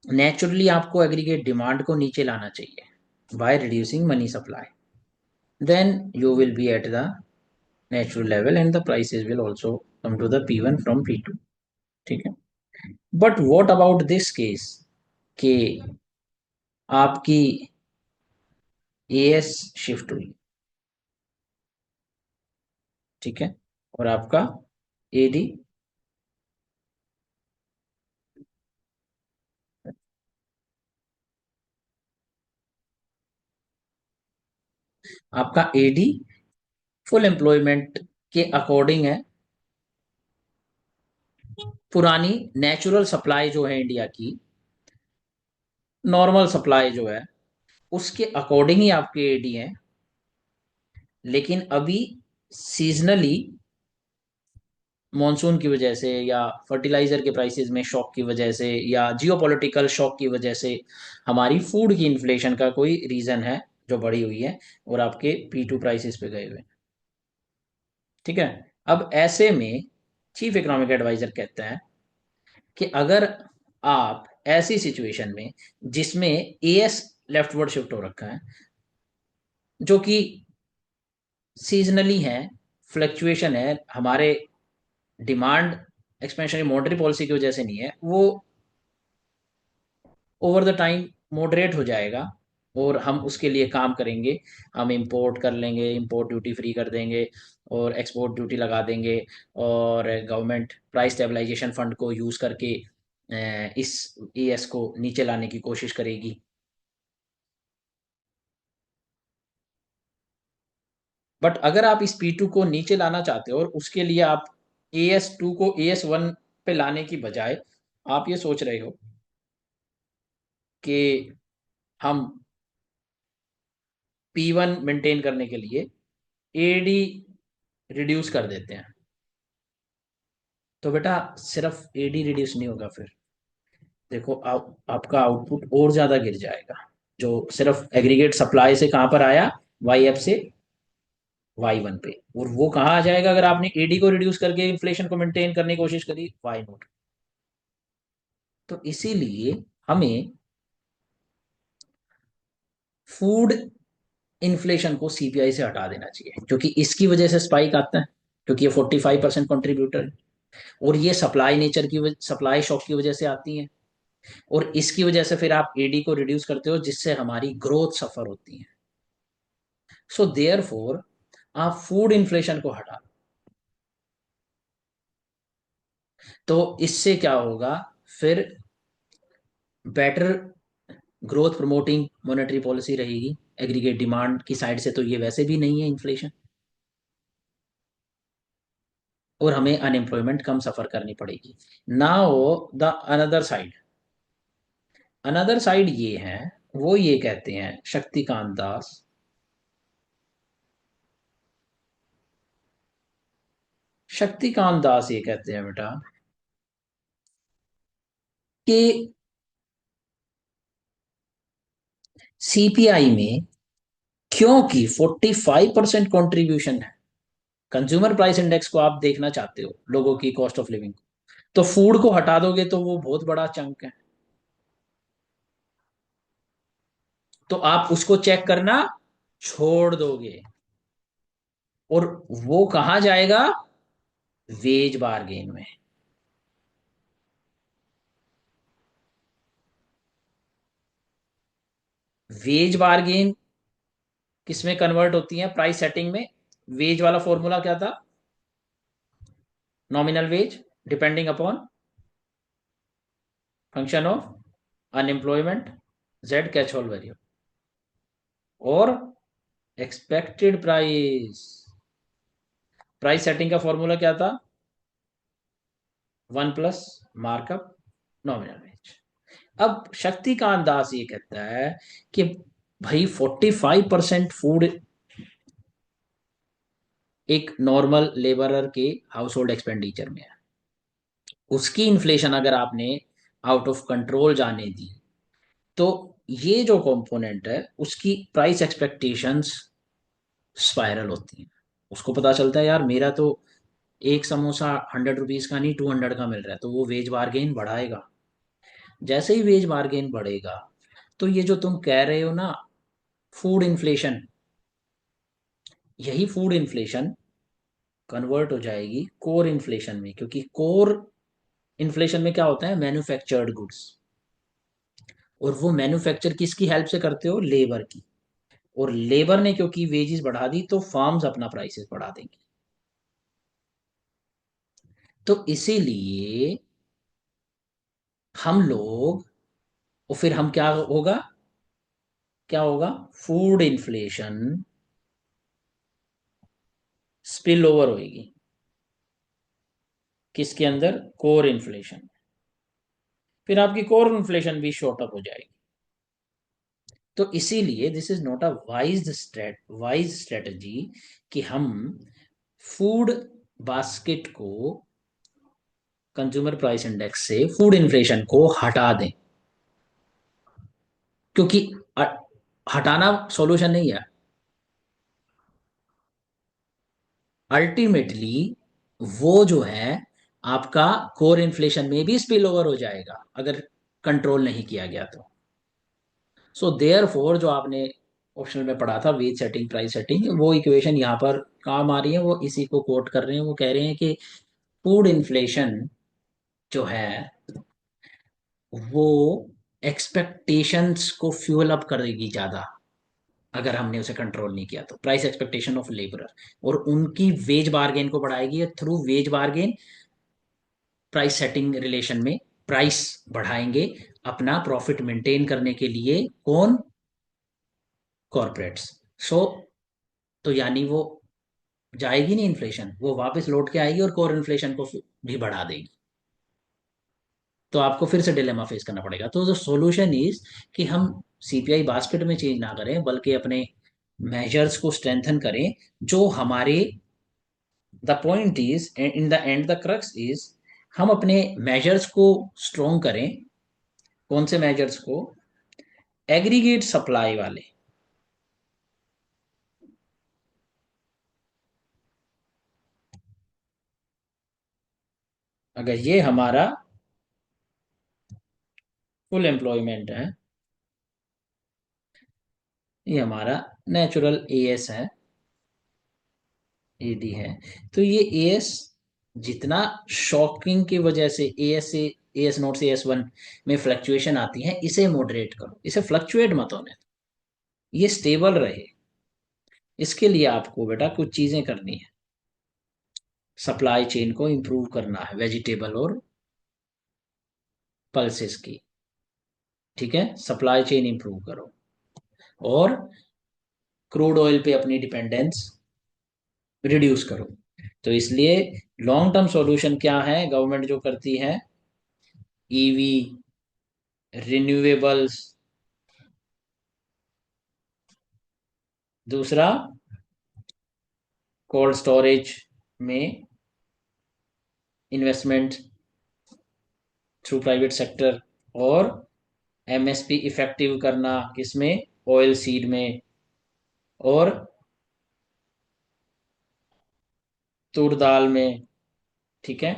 Speaker 1: नेचुरली आपको एग्रीगेट डिमांड को नीचे लाना चाहिए by reducing money supply, then you will be at the natural level and the prices will also come to the P1 from P2। ठीक है। But what about this case कि आपकी AS shift हुई, ठीक है, और आपका AD, आपका AD फुल एम्प्लॉयमेंट के अकॉर्डिंग है। पुरानी नेचुरल सप्लाई जो है इंडिया की, नॉर्मल सप्लाई जो है, उसके अकॉर्डिंग ही आपके AD हैं। लेकिन अभी सीजनली मॉनसून की वजह से या फर्टिलाइजर के प्राइसेस में शॉक की वजह से या जियोपॉलिटिकल शॉक की वजह से हमारी फूड की इन्फ्लेशन का कोई रीजन है जो बढ़ी हुई है और आपके P2 प्राइसेस पे गए हुए हैं। ठीक है। अब ऐसे में चीफ इकोनॉमिक एडवाइजर कहता है कि अगर आप ऐसी सिचुएशन में जिसमें AS लेफ्टवर्ड शिफ्ट हो रखा है, जो कि सीजनली है, फ्लक्चुएशन है, हमारे डिमांड एक्सपेंशन मॉनेटरी पॉलिसी की वजह से नहीं है, वो ओवर द टाइम मॉडरेट हो जाएगा और हम उसके लिए काम करेंगे। हम इंपोर्ट कर लेंगे, इंपोर्ट ड्यूटी फ्री कर देंगे और एक्सपोर्ट ड्यूटी लगा देंगे, और गवर्नमेंट प्राइस स्टेबलाइजेशन फंड को यूज करके इस AS को नीचे लाने की कोशिश करेगी। बट अगर आप इस P2 को नीचे लाना चाहते हो और उसके लिए आप AS2 को AS1 पे लाने की बजाय आप ये सोच रहे हो कि हम P1 मेंटेन करने के लिए AD रिड्यूस कर देते हैं, तो बेटा सिर्फ AD रिड्यूस नहीं होगा। फिर देखो आपका आउटपुट और ज्यादा गिर जाएगा, जो सिर्फ एग्रीगेट सप्लाई से कहां पर आया, YF से Y1 पे, और वो कहाँ आ जाएगा अगर आपने AD को रिड्यूस करके इन्फ्लेशन को मेंटेन करने की कोशिश करी, Y0। तो इसीलिए हमें फूड इन्फ्लेशन को CPI से हटा देना चाहिए, क्योंकि इसकी वजह से स्पाइक आता है, क्योंकि ये 45% कॉन्ट्रीब्यूटर है, और ये सप्लाई नेचर की सप्लाई शॉक की वजह से आती है, और इसकी वजह से फिर आप AD को रिड्यूस करते हो जिससे हमारी ग्रोथ सफर होती है। सो देयर फोर आप फूड इन्फ्लेशन को हटा, तो इससे क्या होगा, फिर better growth promoting monetary policy रहेगी। एग्रीगेट डिमांड की साइड से तो ये वैसे भी नहीं है इन्फ्लेशन, और हमें अनएम्प्लॉयमेंट कम सफर करनी पड़ेगी। नाउ द अनदर साइड ये है, वो ये कहते हैं शक्तिकांत दास, शक्तिकांत दास ये कहते हैं बेटा कि CPI में क्योंकि 45% कॉन्ट्रीब्यूशन है, कंज्यूमर प्राइस इंडेक्स को आप देखना चाहते हो लोगों की कॉस्ट ऑफ लिविंग को, तो फूड को हटा दोगे तो वो बहुत बड़ा चंक है, तो आप उसको चेक करना छोड़ दोगे, और वो कहाँ जाएगा, वेज बारगेन में। वेज बारगेन किसमें कन्वर्ट होती है, प्राइस सेटिंग में। वेज वाला फॉर्मूला क्या था, nominal wage depending upon function of unemployment, Z catch whole value, और एक्सपेक्टेड प्राइस। प्राइस सेटिंग का फॉर्मूला क्या था, 1 प्लस मार्कअप नॉमिनल वेज। अब शक्तिकांत दास ये कहता है कि भाई 45% फूड एक नॉर्मल लेबरर के हाउस होल्ड एक्सपेंडिचर में है, उसकी इन्फ्लेशन अगर आपने आउट ऑफ कंट्रोल जाने दी, तो ये जो कंपोनेंट है उसकी प्राइस एक्सपेक्टेशंस स्पाइरल होती हैं। उसको पता चलता है यार मेरा तो एक समोसा 100 रुपीज का नहीं 200 का मिल रहा है, तो वो वेज बारगेन बढ़ाएगा। जैसे ही वेज बार्गेन बढ़ेगा, तो ये जो तुम कह रहे हो ना, फूड इन्फ्लेशन, यही फूड इन्फ्लेशन कन्वर्ट हो जाएगी कोर इन्फ्लेशन में, क्योंकि कोर इन्फ्लेशन में क्या होता है, मैन्युफैक्चर्ड गुड्स, और वो मैन्युफैक्चर किसकी हेल्प से करते हो, लेबर की। और लेबर ने क्योंकि वेजेस बढ़ा दी, तो फार्म्स अपना प्राइसेस बढ़ा देंगे। तो इसीलिए हम लोग, और फिर हम क्या होगा, क्या होगा, फूड इन्फ्लेशन स्पिल ओवर होगी, किसके अंदर, कोर इन्फ्लेशन। फिर आपकी कोर इन्फ्लेशन भी शॉर्ट अप हो जाएगी। तो इसीलिए this is not a wise strategy कि हम फूड बास्केट को, कंज्यूमर प्राइस इंडेक्स से फूड इन्फ्लेशन को हटा दें, क्योंकि अ- हटाना सॉल्यूशन नहीं है। अल्टीमेटली वो जो है आपका कोर इन्फ्लेशन में भी स्पिल ओवर हो जाएगा, अगर कंट्रोल नहीं किया गया तो। सो देयर फोर, जो आपने ऑप्शनल में पढ़ा था, वेज सेटिंग प्राइस सेटिंग, वो इक्वेशन यहाँ पर काम आ रही है, वो इसी को कोट कर रहे हैं। वो कह रहे हैं कि फूड इन्फ्लेशन जो है वो एक्सपेक्टेशंस को फ्यूल अप करेगी ज्यादा, अगर हमने उसे कंट्रोल नहीं किया तो, प्राइस एक्सपेक्टेशन ऑफ लेबर, और उनकी वेज बार्गेन को बढ़ाएगी। Through wage bargain price setting relation में प्राइस बढ़ाएंगे, अपना प्रॉफिट मेंटेन करने के लिए, कौन, कॉरपोरेट्स। सो तो यानी वो जाएगी नहीं इन्फ्लेशन, वो वापस लौट के आएगी और कोर इन्फ्लेशन को भी बढ़ा देगी। तो आपको फिर से डिलेमा फेस करना पड़ेगा। तो जो सॉल्यूशन इज कि हम सीपीआई बास्केट में चेंज ना करें, बल्कि अपने मेजर्स को स्ट्रेंथन करें, जो हमारे, the point is in the end, the crux is, हम अपने मेजर्स को स्ट्रोंग करें। कौन से मेजर्स को, एग्रीगेट सप्लाई वाले। अगर ये हमारा फुल एम्प्लॉयमेंट है, ये हमारा नेचुरल एएस है, एडी है, तो ये एएस जितना शॉकिंग की वजह से एएस से, एएस नोट से एएस वन में फ्लक्चुएशन आती है, इसे मॉडरेट करो, इसे फ्लक्चुएट मत होने दो, ये स्टेबल रहे। इसके लिए आपको बेटा कुछ चीजें करनी है। सप्लाई चेन को इंप्रूव करना है, वेजिटेबल और पल्सेस की। ठीक है, सप्लाई चेन इंप्रूव करो, और क्रूड ऑयल पे अपनी डिपेंडेंस रिड्यूस करो। तो इसलिए लॉन्ग टर्म सॉल्यूशन क्या है गवर्नमेंट जो करती है, ईवी, रिन्यूएबल्स, दूसरा कोल्ड स्टोरेज में इन्वेस्टमेंट थ्रू प्राइवेट सेक्टर, और एमएसपी इफेक्टिव करना किसमें, ऑयल सीड में, और तूर दाल में। ठीक है,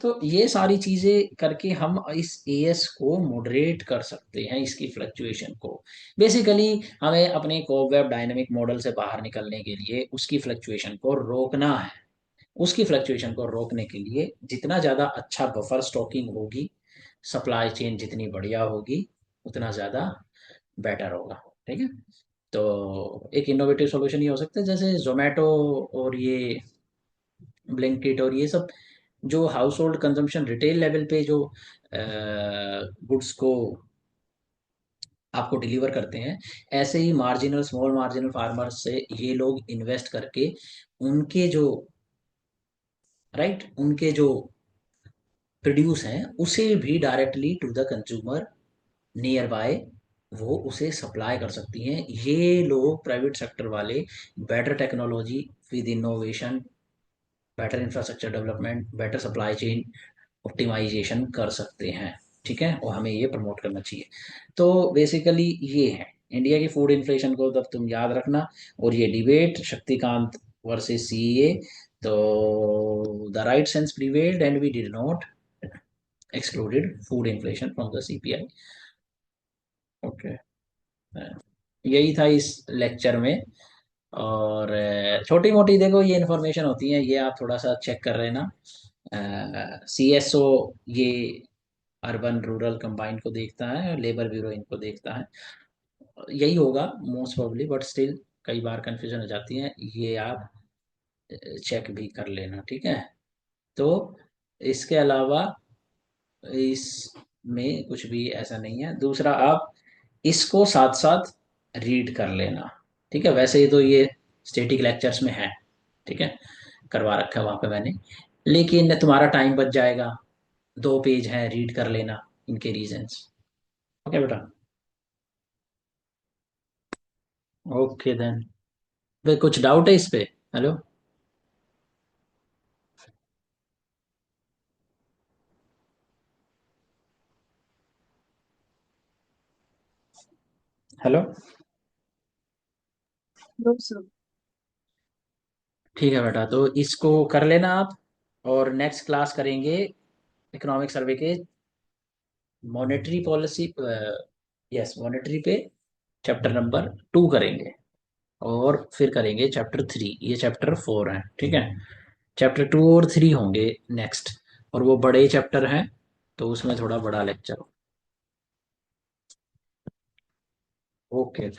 Speaker 1: तो ये सारी चीजें करके हम इस एएस को मॉडरेट कर सकते हैं, इसकी फ्लक्चुएशन को। बेसिकली हमें अपने कोवेब डायनेमिक मॉडल से बाहर निकलने के लिए उसकी फ्लक्चुएशन को रोकना है। उसकी फ्लक्चुएशन को रोकने के लिए जितना ज़्यादा अच्छा बफर स्टॉकिंग होगी, सप्लाई चेन जितनी बढ़िया होगी, उतना ज़्यादा बेटर होगा। ठीक है, तो एक इनोवेटिव सॉल्यूशन ये हो सकता है, जैसे जोमेटो और ये ब्लिंकिट और ये सब, जो house hold consumption retail level पे जो गुड्स को आपको डिलीवर करते हैं, ऐसे ही मार्जिनल, स्मॉल मार्जिनल फार्मर्स से ये लोग इन्वेस्ट करके उनके जो, राइट, उनके जो प्रोड्यूस हैं उसे भी directly to the consumer nearby वो उसे सप्लाई कर सकती हैं। ये लोग प्राइवेट सेक्टर वाले better technology with innovation, better infrastructure development, better supply chain optimisation कर सकते हैं। ठीक है, और हमें ये प्रमोट करना चाहिए। तो बेसिकली ये है इंडिया की फूड इन्फ्लेशन को, तब तुम याद रखना। और ये डिबेट शक्तिकांत वर्सेस सीए, तो the right sense prevailed and we did not excluded food inflation from the CPI. Okay, यही था इस लेक्चर में। और छोटी मोटी देखो ये इन्फॉर्मेशन होती है, ये आप थोड़ा सा चेक कर लेना। सीएसओ ये अर्बन रूरल कंबाइंड को देखता है, और लेबर ब्यूरो इनको देखता है। यही होगा मोस्ट प्रोबेबली, बट स्टिल कई बार कंफ्यूजन हो जाती है, ये आप चेक भी कर लेना, ठीक है। तो इसके अलावा इसमें कुछ भी ऐसा नहीं है। दूसरा, आप इसको साथ साथ रीड कर लेना, ठीक है। वैसे ही तो ये स्टैटिक लेक्चर्स में है, ठीक है, करवा रखा है वहां पे मैंने, लेकिन तुम्हारा टाइम बच जाएगा। 2 पेज हैं, रीड कर लेना इनके रीजंस। ओके बेटा। Okay then. भाई कुछ डाउट है इस पे? हेलो? हेलो?
Speaker 2: No sir.
Speaker 1: ठीक है बेटा, तो इसको कर लेना आप। और नेक्स्ट क्लास करेंगे इकोनॉमिक सर्वे के मॉनेटरी पॉलिसी, यस मॉनेटरी पे चैप्टर नंबर 2 करेंगे। और फिर करेंगे चैप्टर 3, ये चैप्टर 4 है, ठीक है। चैप्टर 2 और 3 होंगे नेक्स्ट, और वो बड़े चैप्टर हैं, तो उसमें थोड़ा बड़ा लेक्चर। ओके।